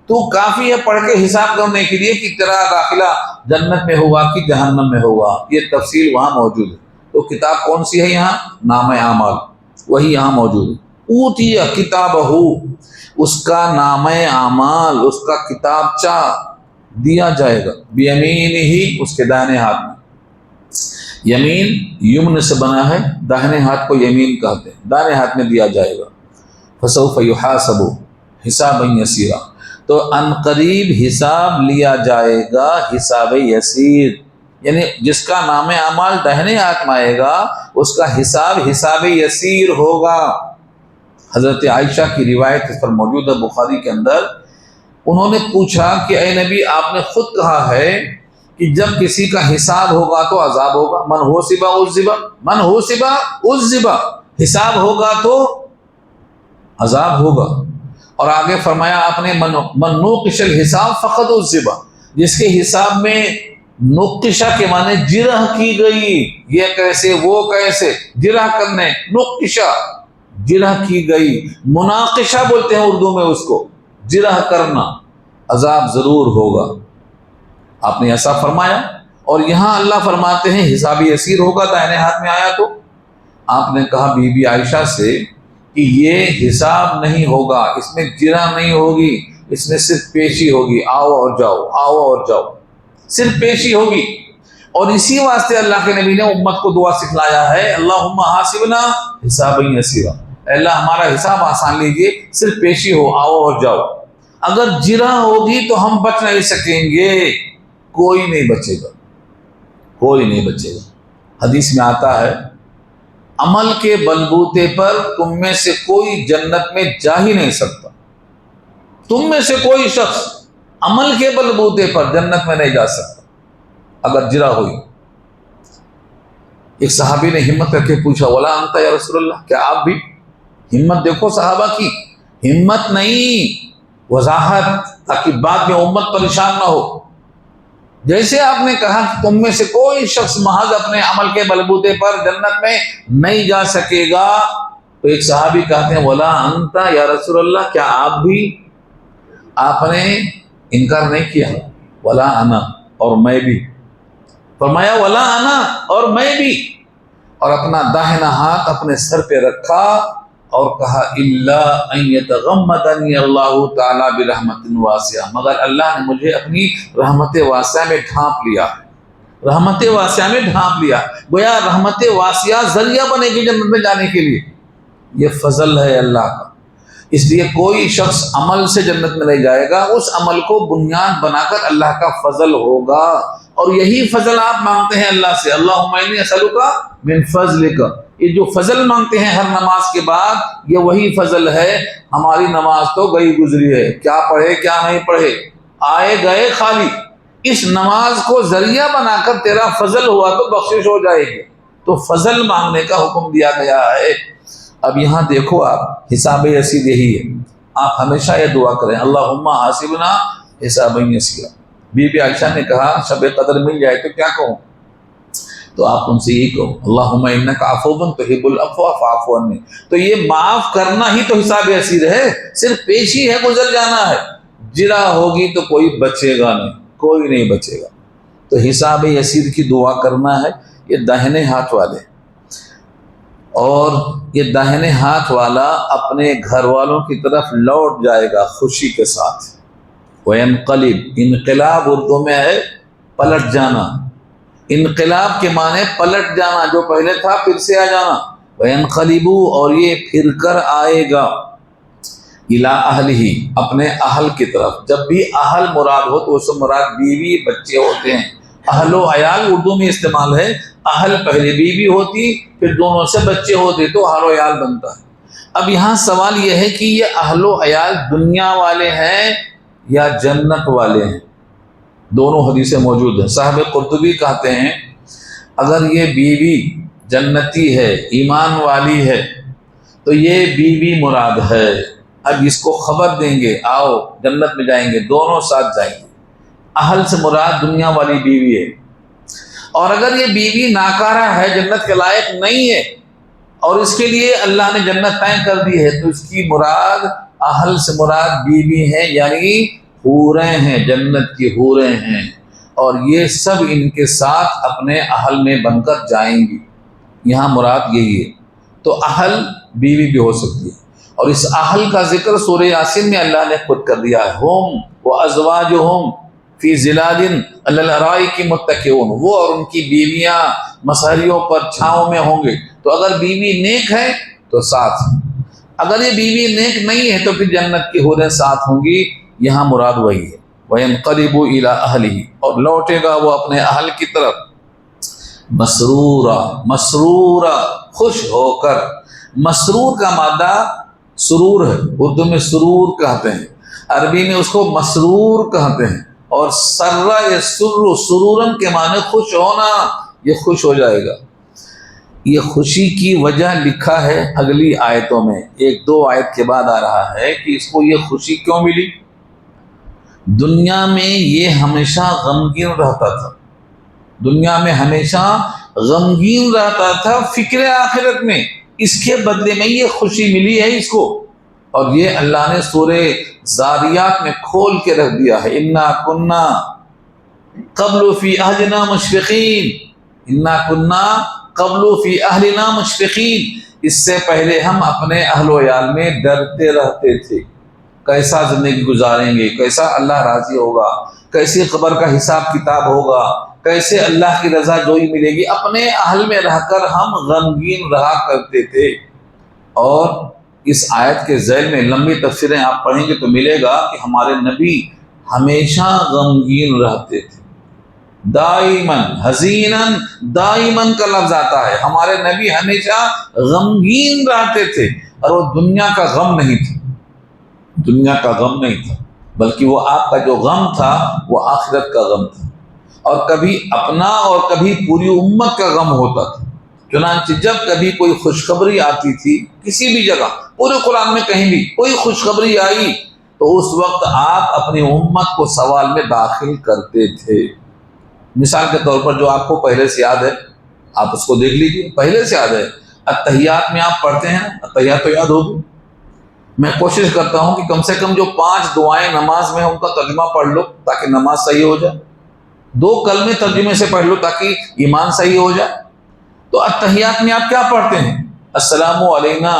تو کافی ہے پڑھ کے حساب کرنے کے لیے کہ تیرا داخلہ جنت میں ہوگا کہ جہنم میں ہوگا، یہ تفصیل وہاں موجود ہے۔ تو کتاب کون سی ہے یہاں؟ نامہ اعمال، وہی یہاں موجود ہے۔ اوتی کتابہ، اس کا نامہ اعمال، اس کا کتابچہ دیا جائے گا، بیمینہ ہی، اس کے دائنے ہاتھ میں۔ یمین یمن سے بنا ہے، داہنے ہاتھ کو یمین کہتے ہیں، دائنے ہاتھ میں دیا جائے گا۔ فسوف یحاسب حسابا یسیرا، تو ان قریب حساب لیا جائے گا، حساب یسیر، یعنی جس کا نام اعمال داہنے ہاتھ میں آئے گا اس کا حساب یسیر ہوگا۔ حضرت عائشہ کی روایت اس پر موجود ہے بخاری کے اندر، انہوں نے پوچھا کہ اے نبی، آپ نے خود کہا ہے کہ جب کسی کا حساب ہوگا تو عذاب ہوگا، من حوسبا عذبا، من حوسبا عذبا، حساب ہوگا تو عذاب ہوگا۔ اور آگے فرمایا آپ نے من نوقش الحساب فقد عذبا، جس کے حساب میں نقشہ کے معنی جرح کی گئی، یہ کیسے وہ کیسے، جرح کرنے، نقشہ جرح کی گئی، مناقشہ بولتے ہیں اردو میں اس کو، جرح کرنا، عذاب ضرور ہوگا۔ آپ نے ایسا فرمایا، اور یہاں اللہ فرماتے ہیں حساب یسیر ہوگا، دائنے ہاتھ میں آیا تو آپ نے کہا بی بی عائشہ سے کہ یہ حساب نہیں ہوگا، اس میں جرح نہیں ہوگی، اس میں صرف پیشی ہوگی، آؤ اور جاؤ، آؤ اور جاؤ، صرف پیشی ہوگی۔ اور اسی واسطے اللہ کے نبی نے امت کو دعا سکھلایا ہے، اللہم حاسبنا حسابا یسیرا، اے اللہ ہمارا حساب آسان لیجئے، صرف پیشی ہو، آؤ اور جاؤ۔ اگر جرح ہوگی تو ہم بچ نہیں سکیں گے، کوئی نہیں بچے گا، کوئی نہیں بچے گا۔ حدیث میں آتا ہے عمل کے بلبوتے پر تم میں سے کوئی جنت میں جا ہی نہیں سکتا، تم میں سے کوئی شخص عمل کے بلبوتے پر جنت میں نہیں جا سکتا اگر جرح ہوئی۔ ایک صحابی نے ہمت کر کے پوچھا ولا انت یا رسول اللہ، کیا آپ بھی؟ ہمت دیکھو صحابہ کی، ہمت نہیں، وضاحت، تاکہ بعد میں امت پریشان نہ ہو۔ جیسے آپ نے کہا کہ تم میں سے کوئی شخص محض اپنے عمل کے بلبوتے پر جنت میں نہیں جا سکے گا، تو ایک صحابی کہتے ہیں ولا انت یا رسول اللہ، کیا آپ بھی؟ آپ نے انکار نہیں کیا، ولا انا، اور میں بھی، فرمایا ولا انا، اور میں بھی، اور اپنا داہنا ہاتھ اپنے سر پہ رکھا اور کہا الا ان یتغمدنی اللہ تعالی برحمت واسعہ، مگر اللہ نے مجھے اپنی رحمت واسعہ میں ڈھانپ لیا، رحمت واسعہ میں ڈھانپ لیا، گویا رحمت واسعہ ذریعہ بنے گی جنت میں جانے کے لیے۔ یہ فضل ہے اللہ کا، اس لیے کوئی شخص عمل سے جنت میں نہیں جائے گا، اس عمل کو بنیاد بنا کر اللہ کا فضل ہوگا، اور یہی فضل آپ مانگتے ہیں اللہ سے، اللہم انی اسألک من فضلک، یہ جو فضل مانگتے ہیں ہر نماز کے بعد، یہ وہی فضل ہے۔ ہماری نماز تو گئی گزری ہے، کیا پڑھے کیا نہیں پڑھے، آئے گئے خالی، اس نماز کو ذریعہ بنا کر تیرا فضل ہوا تو بخشش ہو جائے گی، تو فضل مانگنے کا حکم دیا گیا ہے۔ اب یہاں دیکھو آپ، حساب یسیر یہی ہے، آپ ہمیشہ یہ دعا کریں اللہم حاسبنا حسابا یسیرا۔ بی بی عائشہ نے کہا شب قدر مل جائے تو کیا کہوں؟ تو آپ ان سے یہی کہو اللہم انک عفو تحب العفو فاعف عنی۔ تو یہ معاف کرنا ہی تو حساب یسیر ہے، صرف پیش ہی ہے، گزر جانا ہے۔ جرا ہوگی تو کوئی بچے گا نہیں، کوئی نہیں بچے گا۔ تو حساب یسیر کی دعا کرنا ہے۔ یہ داہنے ہاتھ والے، اور یہ داہنے ہاتھ والا اپنے گھر والوں کی طرف لوٹ جائے گا خوشی کے ساتھ۔ وَيَنْقَلِبْ، انقلاب اردو میں ہے پلٹ جانا۔ انقلاب کے معنی پلٹ جانا، جو پہلے تھا پھر سے آ جانا۔ وَيَنْقَلِبُ، اور یہ پھر کر آئے گا، اِلَىٰ أَهْلِهِ، اپنے اہل کی طرف۔ جب بھی اہل مراد ہو تو اس سے مراد بیوی بچے ہوتے ہیں۔ اہل و عیال اردو میں استعمال ہے، اہل پہلے بیوی ہوتی پھر دونوں سے بچے ہوتے تو اہل و عیال بنتا ہے۔ اب یہاں سوال یہ ہے کہ یہ اہل و عیال دنیا والے ہیں یا جنت والے ہیں؟ دونوں حدیثیں موجود ہیں۔ صاحب قرطبی کہتے ہیں اگر یہ بیوی جنتی ہے، ایمان والی ہے، تو یہ بیوی مراد ہے۔ اب اس کو خبر دیں گے آؤ جنت میں جائیں گے، دونوں ساتھ جائیں گے۔ اہل سے مراد دنیا والی بیوی ہے۔ اور اگر یہ بیوی ناکارہ ہے، جنت کے لائق نہیں ہے، اور اس کے لیے اللہ نے جنت طے کر دی ہے، تو اس کی مراد اہل سے مراد بیوی ہے، یعنی حوریں ہیں، جنت کی حوریں ہیں، اور یہ سب ان کے ساتھ اپنے اہل میں بن کر جائیں گی۔ یہاں مراد یہی ہے۔ تو اہل بیوی بھی ہو سکتی ہے، اور اس اہل کا ذکر سورہ یاسین میں اللہ نے خود کر دیا ہے۔ ہم وازواجہم فی ظلال علی الارائک متکئون، وہ اور ان کی بیویاں مسہریوں پر چھاؤں میں ہوں گے۔ تو اگر بیوی نیک ہے تو ساتھ، اگر یہ بیوی نیک نہیں ہے تو پھر جنت کی حوریں ساتھ ہوں گی۔ یہاں مراد وہی ہے۔ وَيَنْقَلِبُ إِلَىٰ أَهْلِهِ، اور لوٹے گا وہ اپنے اہل کی طرف، مسرورا، مسرورا، خوش ہو کر۔ مسرور کا مادہ سرور ہے، اردو میں سرور کہتے ہیں، عربی میں اس کو مسرور کہتے ہیں۔ اور سرّ یسر، سرورن کے معنی خوش ہونا، یہ خوش ہو جائے گا۔ یہ خوشی کی وجہ لکھا ہے اگلی آیتوں میں، ایک دو آیت کے بعد آ رہا ہے کہ اس کو یہ خوشی کیوں ملی۔ دنیا میں یہ ہمیشہ غمگین رہتا تھا، دنیا میں ہمیشہ غمگین رہتا تھا فکر آخرت میں، اس کے بدلے میں یہ خوشی ملی ہے اس کو۔ اور یہ اللہ نے سورہ زاریات میں کھول کے رکھ دیا ہے، انا کننا قبل فی اہلنا مشفقین، انا کننا قبل فی اہلنا مشفقین، اس سے پہلے ہم اپنے اہل و عیال میں ڈرتے رہتے تھے، کیسا زندگی گزاریں گے، کیسا اللہ راضی ہوگا، کیسے قبر کا حساب کتاب ہوگا، کیسے اللہ کی رضا جوئی ملے گی، اپنے اہل میں رہ کر ہم غمگین رہا کرتے تھے۔ اور اس آیت کے ذیل میں لمبی تفسیریں آپ پڑھیں گے تو ملے گا کہ ہمارے نبی ہمیشہ غمگین رہتے تھے، دائماً، حزیناً، دائماً کا لفظ آتا ہے، ہمارے نبی ہمیشہ غمگین رہتے تھے، اور وہ دنیا کا غم نہیں تھا، دنیا کا غم نہیں تھا، بلکہ وہ آپ کا جو غم تھا وہ آخرت کا غم تھا، اور کبھی اپنا اور کبھی پوری امت کا غم ہوتا تھا۔ چنانچہ جب کبھی کوئی خوشخبری آتی تھی کسی بھی جگہ، پورے قرآن میں کہیں بھی کوئی خوشخبری آئی تو اس وقت آپ اپنی امت کو سوال میں داخل کرتے تھے۔ مثال کے طور پر جو آپ کو پہلے سے یاد ہے آپ اس کو دیکھ لیجئے، پہلے سے یاد ہے، اتحیات میں آپ پڑھتے ہیں، اتحیات تو یاد ہوگی۔ میں کوشش کرتا ہوں کہ کم سے کم جو 5 دعائیں نماز میں ہیں ان کا ترجمہ پڑھ لو تاکہ نماز صحیح ہو جائے، 2 کلمے ترجمے سے پڑھ لو تاکہ ایمان صحیح ہو جائے۔ تو اتحیات میں آپ کیا پڑھتے ہیں؟ السلام علینا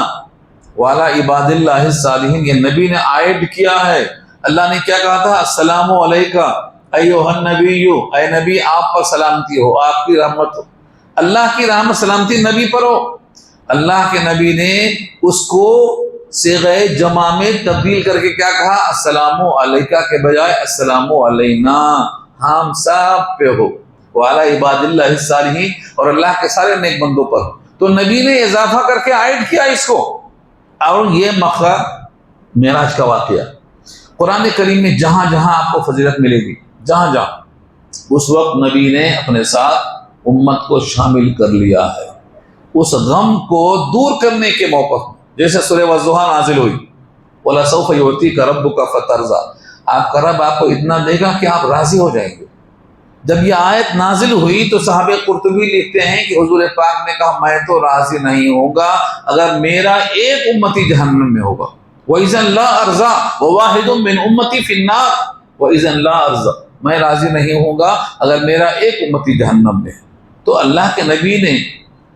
وعلی عباد اللہ الصالحین، یہ نبی نے عائد کیا ہے۔ اللہ نے کیا کہا تھا؟ السلام علیکہ ایھا النبی، اے نبی آپ پر سلامتی ہو، آپ کی رحمت ہو، اللہ کی رحمت سلامتی نبی پر ہو۔ اللہ کے نبی نے اس کو صیغہ جمع میں تبدیل کر کے کیا کہا؟ السلام علیکہ کے بجائے السلام علینا، ہم سب پہ ہو، وعلی عباد اللہ الصالحین، اور اللہ کے سارے نیک بندوں پر ہو۔ تو نبی نے اضافہ کر کے عائد کیا اس کو، اور یہ مقطع معراج کا واقعہ قرآن کریم میں جہاں جہاں آپ کو فضیلت ملے گی، جہاں جہاں، اس وقت نبی نے اپنے ساتھ امت کو شامل کر لیا ہے، اس غم کو دور کرنے کے موقع، جیسے سورہ والضحیٰ نازل ہوئی، وَلَسَوْفَ يُعْطِيكَ رَبُّكَ فَتَرْضَىٰ، آپ کا رب آپ کو اتنا دے گا کہ آپ راضی ہو جائیں گے۔ جب یہ آیت نازل ہوئی تو صحابہ قرطبی لکھتے ہیں کہ حضور پاک نے کہا میں تو راضی نہیں ہوں گا اگر میرا ایک امتی جہنم میں ہوگا۔ وَإِذًا لَا أَرْضَىٰ وَوَاحِدٌ مِّنْ أُمَّتِي فِي النَّارِ وَإِذًا لَا أَرْضَىٰ، میں راضی نہیں ہوں گا اگر میرا ایک امتی جہنم میں ہے۔ تو اللہ کے نبی نے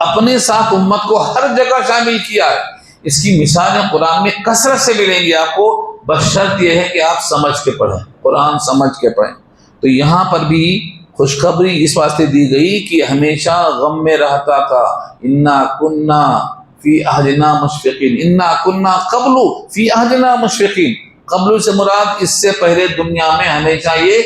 اپنے ساتھ امت کو ہر جگہ شامل کیا ہے۔ اس کی مثالیں قرآن میں کثرت سے ملیں گی آپ کو، بس شرط یہ ہے کہ آپ سمجھ کے پڑھیں، قرآن سمجھ کے پڑھیں۔ تو یہاں پر بھی خوشخبری اس واسطے دی گئی کہ ہمیشہ غم میں رہتا تھا، انا کننا فی اہلنا مشفقین، انا کننا قبل فی اہلنا مشفقین، قبل سے مراد اس سے پہلے دنیا میں ہمیشہ یہ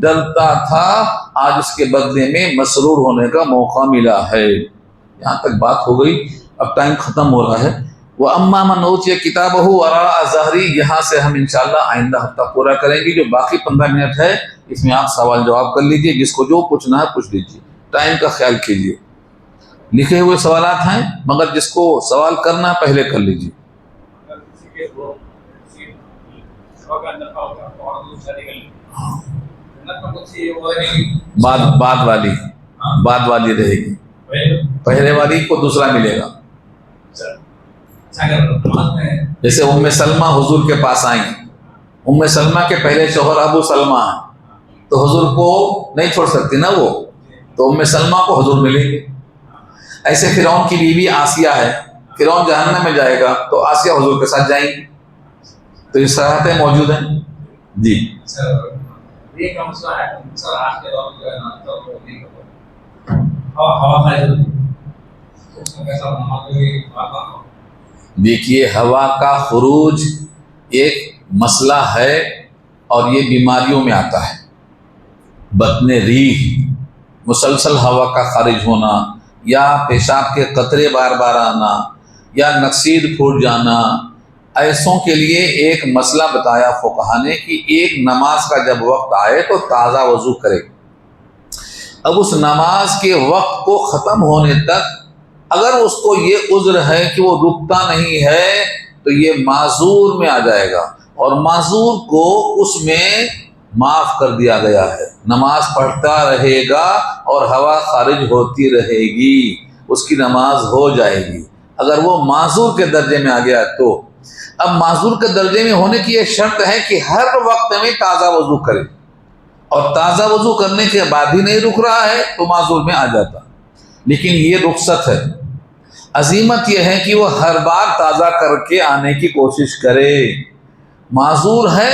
ڈرتا تھا، آج اس کے بدلے میں مسرور ہونے کا موقع ملا ہے۔ یہاں تک بات ہو گئی، اب ٹائم ختم ہو رہا ہے۔ وَأَمَّا مَنْ أُوتِيَ كِتَابَهُ وَرَاءَ ظَهْرِهِ، یہاں سے ہم انشاءاللہ آئندہ ہفتہ پورا کریں گے۔ جو باقی 15 منٹ ہے اس میں آپ سوال جواب کر لیجئے، جس کو جو پوچھنا ہے پوچھ لیجئے، ٹائم کا خیال کیجئے۔ لکھے ہوئے سوالات ہیں مگر جس کو سوال کرنا ہے پہلے کر لیجئے۔ بعد والی رہے گی، پہلے والی کو دوسرا ملے گا۔ جیسے ام سلمہ حضور کے پاس آئیں، ام سلمہ کے پہلے شوہر ابو سلمہ ہیں تو حضور کو نہیں چھوڑ سکتی نا وہ، تو ام سلمہ کو حضور ملیں گے۔ ایسے فرعون کی بیوی آسیہ ہے، فرعون جہنم میں جائے گا تو آسیہ حضور کے ساتھ جائیں گی، تو یہ صراحتیں موجود ہیں۔ جی دیکھیے، ہوا کا خروج ایک مسئلہ ہے اور یہ بیماریوں میں آتا ہے۔ بطن ریح، مسلسل ہوا کا خارج ہونا، یا پیشاب کے قطرے بار بار آنا، یا نکسیر پھوٹ جانا، ایسوں کے لیے ایک مسئلہ بتایا فقہا نے کہ ایک نماز کا جب وقت آئے تو تازہ وضو کرے۔ اب اس نماز کے وقت کو ختم ہونے تک اگر اس کو یہ عذر ہے کہ وہ رکتا نہیں ہے تو یہ معذور میں آ جائے گا، اور معذور کو اس میں معاف کر دیا گیا ہے، نماز پڑھتا رہے گا اور ہوا خارج ہوتی رہے گی، اس کی نماز ہو جائے گی اگر وہ معذور کے درجے میں آ گیا تو۔ اب معذور کے درجے میں ہونے کی یہ شرط ہے کہ ہر وقت میں تازہ وضو کرے، اور تازہ وضو کرنے کے بعد بھی نہیں رک رہا ہے تو معذور میں آ جاتا۔ لیکن یہ رخصت ہے، عزیمت یہ ہے کہ وہ ہر بار تازہ کر کے آنے کی کوشش کرے۔ معذور ہے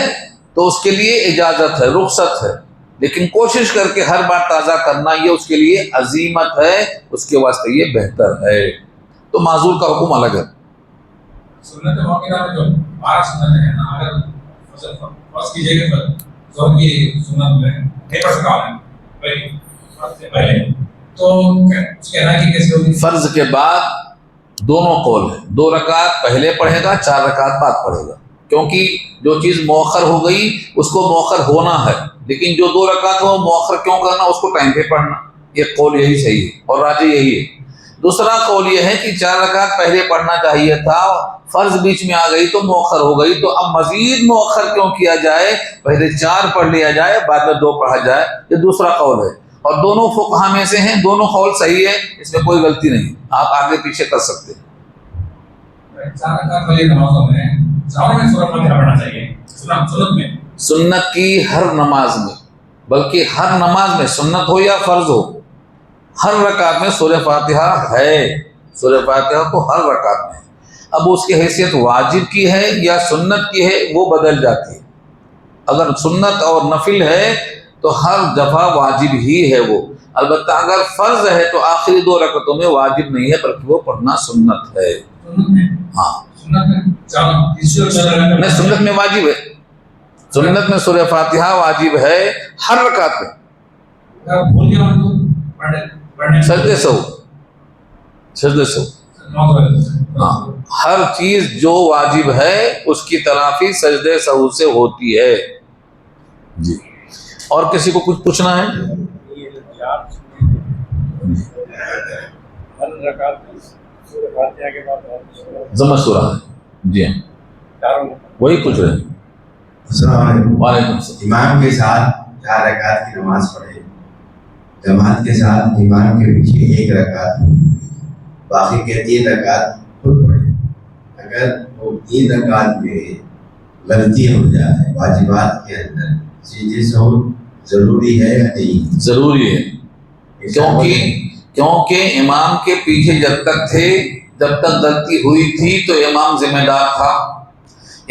تو اس کے لیے اجازت ہے، رخصت ہے، لیکن کوشش کر کے ہر بار تازہ کرنا یہ اس کے لیے عزیمت ہے، اس کے واسطے یہ بہتر ہے۔ تو معذور کا حکم الگ ہے۔ سنت موقع میں جو 12 سنت ہے نا، اگر فرض کیجیے کہ ظہر کی سنت میں نہیں پڑھ سکا ہے فرض سے پہلے، تو اس کے ادا کی کیسے ہوگی؟ فرض کے بعد دونوں قول ہیں، 2 رکعت پہلے پڑھے گا، 4 رکعت بعد پڑھے گا، کیونکہ جو چیز مؤخر ہو گئی اس کو مؤخر ہونا ہے، لیکن جو 2 رکعت ہو مؤخر کیوں کرنا، اس کو ٹائم پہ پڑھنا۔ ایک قول یہی صحیح ہے اور راجح یہی ہے۔ دوسرا قول یہ ہے کہ 4 رکعت پہلے پڑھنا چاہیے تھا، فرض بیچ میں آ گئی تو مؤخر ہو گئی، تو اب مزید مؤخر کیوں کیا جائے، پہلے 4 پڑھ لیا جائے بعد میں 2 پڑھا جائے، یہ دوسرا قول ہے، اور دونوں فقہا میں سے ہیں، دونوں قول صحیح ہے، اس میں کوئی غلطی نہیں، آپ آگے پیچھے کر سکتے ہیں۔ 4 رکعت والی نمازوں میں ظہر میں سورۃ فاتحہ پڑھنا چاہیے، سنت میں، سنت کی ہر نماز میں، بلکہ ہر نماز میں سنت ہو یا فرض ہو، ہر رکعت میں سورہ فاتحہ ہے، سورہ فاتحہ تو ہر رکعت میں ہے۔ اب اس کی حیثیت واجب کی ہے یا سنت کی ہے وہ بدل جاتی ہے۔ اگر سنت اور نفل ہے تو ہر دفعہ واجب ہی ہے وہ، البتہ اگر فرض ہے تو آخری 2 رکعتوں میں واجب نہیں ہے بلکہ وہ پڑھنا سنت ہے۔ ہاں نہیں، سنت میں واجب ہے، سنت میں سورہ فاتحہ واجب ہے ہر رکعت میں، سجدے سہو، ہاں، ہر چیز جو واجب ہے اس کی تلافی سجدے سہو سے ہوتی ہے۔ جی، اور کسی کو کچھ پوچھنا ہے؟ ضمہ سورہ ہے، جی ہاں۔ وہی پوچھ رہے ہیں. السلام علیکم. وعلیکم السلام. امام کے ساتھ 4 رکعت کی نماز پڑھے, جماعت کے ساتھ امام کے پیچھے 1 رکعت, باقی کے 3 رکعت خود پڑھے. اگر وہ 3 رکعت میں غلطی ہو جائے واجبات کے اندر, سیدھی سہو ضروری ہے یا نہیں؟ ضروری ہے, کیونکہ امام کے پیچھے جب تک غلطی ہوئی تھی تو امام ذمہ دار تھا.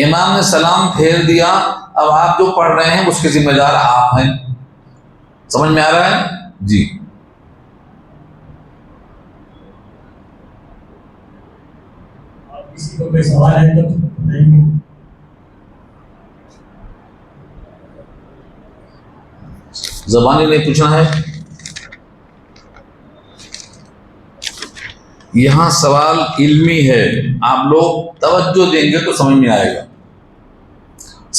امام نے سلام پھیر دیا, اب آپ جو پڑھ رہے ہیں اس کے ذمہ دار آپ ہیں. سمجھ میں آ رہا ہے جی؟ کسی کو کوئی سوال ہے تو نہیں. زبانی نہیں پوچھنا ہے. یہاں سوال علمی ہے, آپ لوگ توجہ دیں گے تو سمجھ میں آئے گا.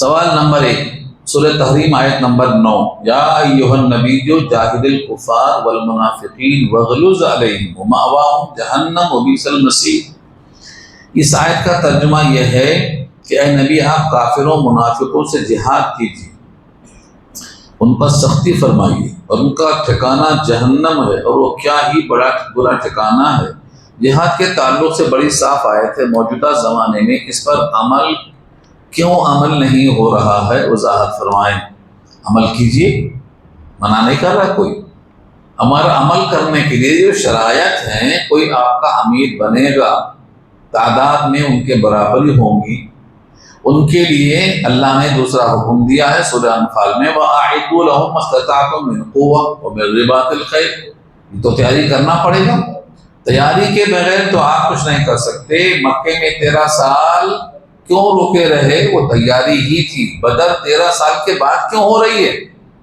سوال نمبر 1, سورہ تحریم آیت نمبر 9, یا ایھا النبی جاہد الکفار والمنافقین واغلظ علیہم ومأواہم جہنم وبئس المصیر. اس آیت کا ترجمہ یہ ہے کہ اے نبی آپ کافروں منافقوں سے جہاد کیجیے, ان پر سختی فرمائیے, اور ان کا ٹھکانہ جہنم ہے اور وہ کیا ہی بڑا برا ٹھکانہ ہے. جہاد کے تعلق سے بڑی صاف آیت ہے. موجودہ زمانے میں اس پر کیوں عمل نہیں ہو رہا ہے, وضاحت فرمائیں. عمل کیجیے, منع نہیں کر رہا کوئی. عمل کرنے کے لیے جو شرائط ہیں, کوئی آپ کا امیر بنے گا, تعداد میں ان کے برابری ہوں گی, ان کے لیے اللہ نے دوسرا حکم دیا ہے سورہ انفال میں, وَأَعِدُّوا لَهُمْ مَا اسْتَطَعْتُم مِّن قُوَّةٍ وَمِن رِّبَاطِ الْخَيْلِ. تو تیاری کرنا پڑے گا. تیاری کے بغیر تو آپ کچھ نہیں کر سکتے. مکے میں 13 سال کیوں رکے رہے؟ وہ تیاری ہی تھی. بدر 13 سال کے بعد کیوں ہو رہی ہے؟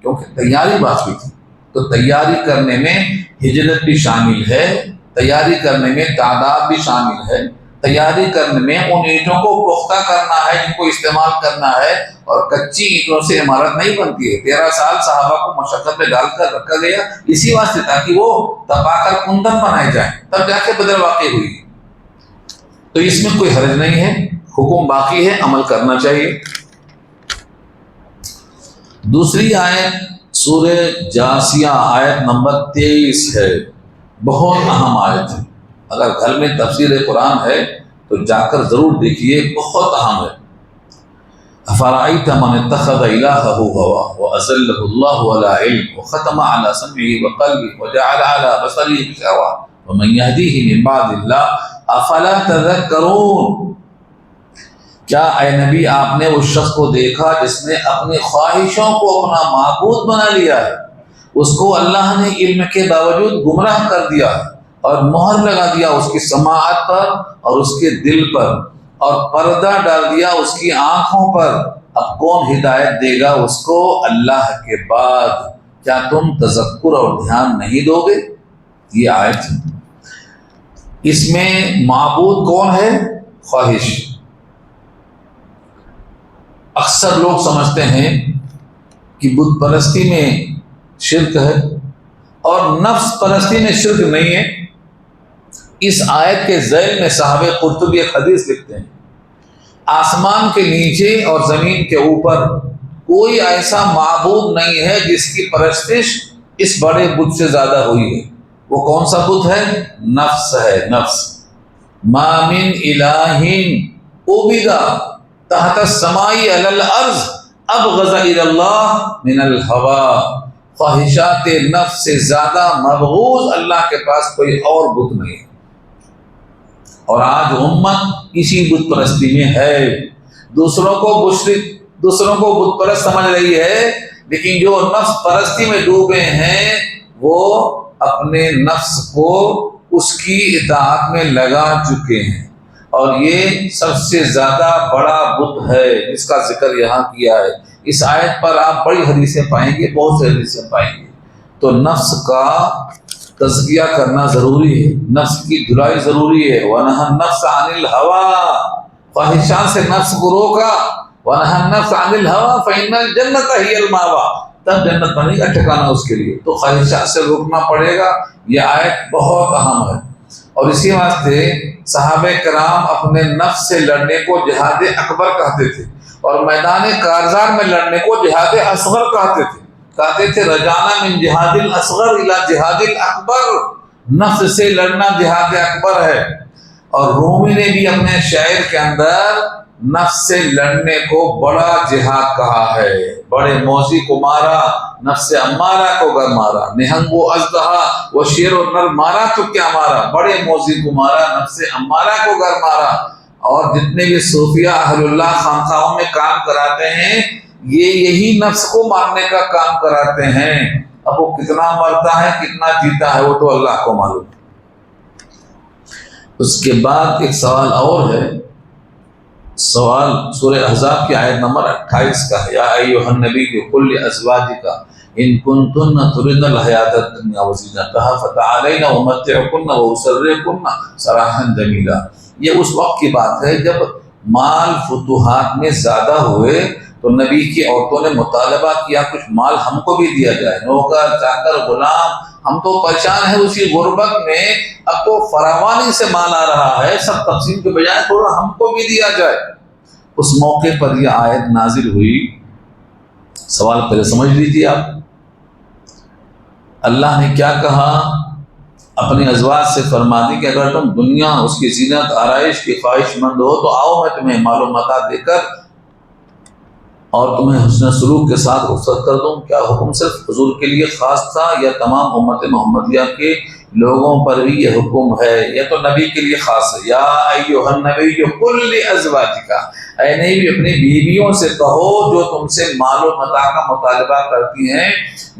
کیونکہ تیاری باقی تھی. تو تیاری کرنے میں ہجرت بھی شامل ہے, تیاری کرنے میں تعداد بھی شامل ہے, تیاری کرنے میں ان اینٹوں کو پختہ کرنا ہے جن کو استعمال کرنا ہے, اور کچی اینٹوں سے عمارت نہیں بنتی ہے. 13 سال صحابہ کو مشقت میں ڈال کر رکھا گیا اسی واسطے تاکہ وہ تپا کر کندن بنائے جائیں, تب جا کے بدر واقع ہوئی. تو اس میں کوئی حرج نہیں ہے, حکم باقی ہے, عمل کرنا چاہیے. دوسری آیت سورہ جاسیہ آیت نمبر 23 ہے, بہت اہم آیت ہے. اگر گھر میں تفسیر قرآن ہے تو جا کر ضرور دیکھیے, بہت اہم ہے. افرأیت من اتخذ الہہ ہواہ واضلہ اللہ علی علم وختم علی سمعہ وقلبہ وجعل علی بصرہ غشاوہ ومن یہدیہ من بعد اللہ افلا تذکرون. کیا اے نبی آپ نے اس شخص کو دیکھا جس نے اپنی خواہشوں کو اپنا معبود بنا لیا ہے, اس کو اللہ نے علم کے باوجود گمراہ کر دیا ہے اور مہر لگا دیا اس کی سماعت پر اور اس کے دل پر, اور پردہ ڈال دیا اس کی آنکھوں پر. اب کون ہدایت دے گا اس کو اللہ کے بعد؟ کیا تم تذکر اور دھیان نہیں دو گے؟ یہ آیت ہے. اس میں معبود کون ہے؟ خواہش. اکثر لوگ سمجھتے ہیں کہ بت پرستی میں شرک ہے, اور نفس پرستی میں شرک نہیں ہے. اس آیت کے ذیل میں صحابہ قرطبی ایک حدیث لکھتے ہیں, آسمان کے نیچے اور زمین کے اوپر کوئی ایسا معبود نہیں ہے جس کی پرستش اس بڑے بت سے زیادہ ہوئی ہے. وہ کون سا بت ہے؟ نفس ہے, نفس. ما من الہ عبد تحت السماء علی الارض ابغض الی اللہ من الہوی. خواہشات نفس سے زیادہ مبغوض اللہ کے پاس کوئی اور بت نہیں ہے. اور آج امت اسی بت پرستی میں ہے. دوسروں کو بت پرست سمجھ رہی ہے, لیکن جو نفس پرستی میں ڈوبے ہیں وہ اپنے نفس کو اس کی اطاعت میں لگا چکے ہیں. اور یہ سب سے زیادہ بڑا بت ہے جس کا ذکر یہاں کیا ہے. اس آیت پر آپ بڑی حدیثیں پائیں گے, بہت سی حدیثیں پائیں گے. تو نفس کا تزکیہ کرنا ضروری ہے, نفس کی دھلائی ضروری ہے. وَنَهَا النَّفْسَ عَنِ الْهَوَىٰ, خواہشات سے نفس کو روکا. وَنَهَا النَّفْسَ عَنِ الْهَوَىٰ فَإِنَّ الْجَنَّةَ هِيَ الْمَأْوَىٰ, تب جنت بنے گا ٹھکانہ اس کے لیے. تو خواہشات سے روکنا پڑے گا. یہ آیت بہت اہم ہے, اور اسی واسطے صحابہ کرام اپنے نفس سے لڑنے کو جہاد اکبر کہتے تھے اور میدان کارزار میں لڑنے کو جہاد اصغر کہتے تھے رجعنا من جہاد الاصغر الی جہاد الاکبر، نفس سے لڑنا جہاد اکبر ہے۔ اور رومی نے بھی اپنے شعر کے اندر نفس سے لڑنے کو بڑا جہاد کہا ہے۔ بڑے موذی کو مارا، نفس امارہ کو گر مارا، نہنگ و اژدہا وہ شیر و نر مارا تو کیا مارا، بڑے موذی کو مارا، نفس امارہ کو گر مارا۔ اور جتنے بھی صوفیہ اہل اللہ خانقاہوں میں کام کراتے ہیں یہ یہی نفس کو مارنے کا کام کراتے ہیں۔ اب وہ کتنا مرتا ہے کتنا جیتا ہے وہ تو اللہ کو معلوم۔ اس کے بعد ایک سوال اور ہے، سوال سورہ احزاب کی آیت نمبر 28 کا ہے، یا ایھا النبی قل لازواجک ان کنتن تردن الحیاۃ الدنیا وزینتها فتعالین امتعکن واسرحکن سراحا جمیلا۔ یہ اس وقت کی بات ہے جب مال فتوحات میں زیادہ ہوئے تو نبی کی عورتوں نے مطالبہ کیا کچھ مال ہم کو بھی دیا جائے، نوکر چاکر غلام، ہم تو پریشان ہیں اسی غربت میں، اب تو فراوانی سے مال آ رہا ہے، سب تقسیم کے بجائے تھوڑا ہم کو بھی دیا جائے۔ اس موقع پر یہ آیت نازل ہوئی۔ سوال پہلے سمجھ لیجیے آپ، اللہ نے کیا کہا؟ اپنی ازواج سے فرما دی کہ اگر تم دنیا اس کی زینت آرائش کی خواہش مند ہو تو آؤ میں تمہیں مال و متاع دے کر اور تمہیں حسن سلوک کے ساتھ رخصت کر دوں۔ کیا حکم صرف حضور کے لیے خاص تھا یا تمام امت محمدیہ کے لوگوں پر بھی یہ حکم ہے؟ یہ تو نبی کے لیے خاص ہے۔ یا ایھا النبی قل لازواجک، اے نبی اپنی بیویوں سے کہو جو تم سے مال و متاع کا مطالبہ کرتی ہیں،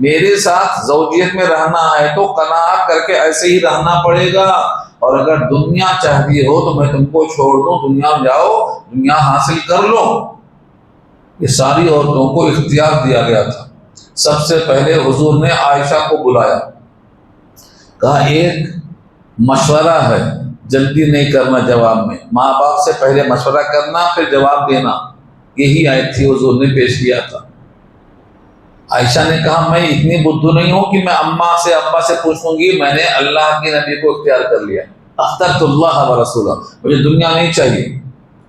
میرے ساتھ زوجیت میں رہنا ہے تو قناعت کر کے ایسے ہی رہنا پڑے گا، اور اگر دنیا چاہتی ہو تو میں تم کو چھوڑ دوں، دنیا میں جاؤ دنیا حاصل کر لو۔ یہ ساری عورتوں کو اختیار دیا گیا تھا۔ سب سے پہلے حضور نے عائشہ کو بلایا، کہا ایک مشورہ ہے، جلدی نہیں کرنا جواب میں، ماں باپ سے پہلے مشورہ کرنا پھر جواب دینا۔ یہی آیت تھی حضور نے پیش کیا تھا۔ عائشہ نے کہا میں اتنی بدھو نہیں ہوں کہ میں اماں سے ابا سے پوچھوں گی، میں نے اللہ کے نبی کو اختیار کر لیا، اخترت اللہ ورسولہ، مجھے دنیا نہیں چاہیے،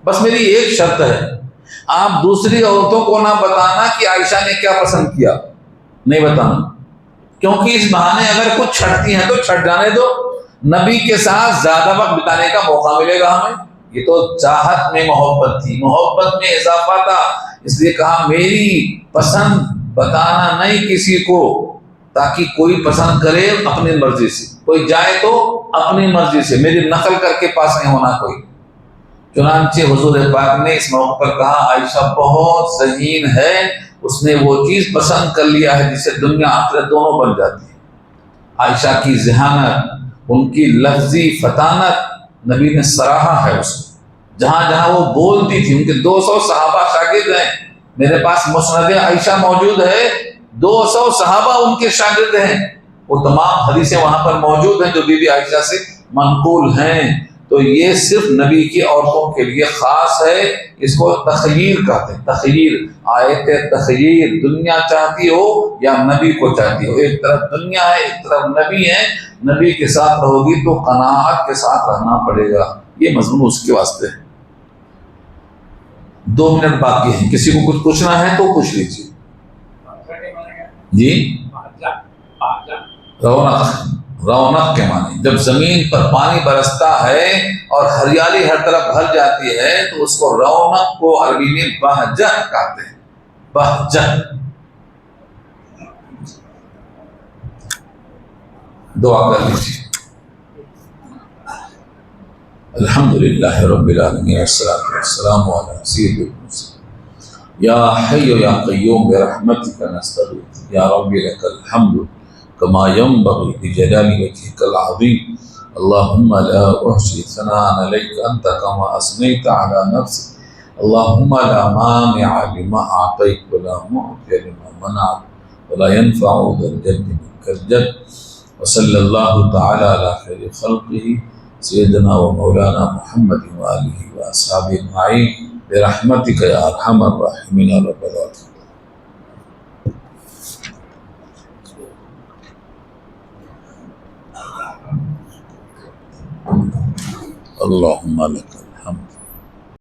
بس میری ایک شرط ہے، آپ دوسری عورتوں کو نہ بتانا کہ عائشہ نے کیا پسند کیا، نہیں بتانا، کیونکہ اس بہانے اگر کچھ چھٹتی ہیں تو چھٹ جانے دو، نبی کے ساتھ زیادہ وقت بتانے کا موقع ملے گا ہمیں۔ یہ تو چاہت میں محبت تھی، محبت میں اضافہ تھا، اس لیے کہا میری پسند بتانا نہیں کسی کو، تاکہ کوئی پسند کرے اپنی مرضی سے، کوئی جائے تو اپنی مرضی سے، میری نقل کر کے پاس نہیں ہونا کوئی۔ چنانچہ حضور پاک نے اس موقع پر کہا عائشہ بہت ذہین ہے، اس نے وہ چیز پسند کر لیا ہے جس سے دنیا آخرت دونوں بن جاتی ہے۔ عائشہ کی ذہانت، ان کی لفظی فطانت نبی نے سراہا ہے اس کو، جہاں جہاں وہ بولتی تھی۔ ان کے 200 صحابہ شاگرد ہیں، میرے پاس مسند عائشہ موجود ہے، 200 صحابہ ان کے شاگرد ہیں، وہ تمام حدیثیں وہاں پر موجود ہیں جو بی بی عائشہ سے منقول ہیں۔ تو یہ صرف نبی کی عورتوں کے لیے خاص ہے، اس کو تخییر کہتے ہیں، تخییر، آیت تخییر، دنیا چاہتی ہو یا نبی کو چاہتی ہو، ایک طرف دنیا ہے ایک طرف نبی ہے، نبی کے ساتھ رہو گی تو قناعت کے ساتھ رہنا پڑے گا، یہ مضمون اس کے واسطے ہے۔ 2 منٹ باقی ہیں، کسی کو کچھ پوچھنا ہے تو پوچھ لیجیے جی۔ رونق کے معنی، جب زمین پر پانی برستا ہے اور ہریالی ہر طرف بھر جاتی ہے تو اس کو رونق کو عربی میں بہجہ کہتے ہیں، بہجہ۔ دعا کر لیجیے۔ الحمدللہ رب العالمین والصلاۃ والسلام علی سید المرسلین یا حی یا قیوم برحمتک نستغیث یا رب لک الحمد كما ينبغي لجلال وجهك العظيم اللهم لا أحصي ثناء عليك أنت كما أثنيت على نفسك اللهم لا مانع لما أعطيت ولا معطي لما منعت ولا ينفع ذا الجد منك الجد وصلى الله تعالى على خير خلقه سيدنا ومولانا محمد وآله وأصحابه أجمعين برحمتك يا أرحم الراحمين يا رب العالمين۔ اللہم لک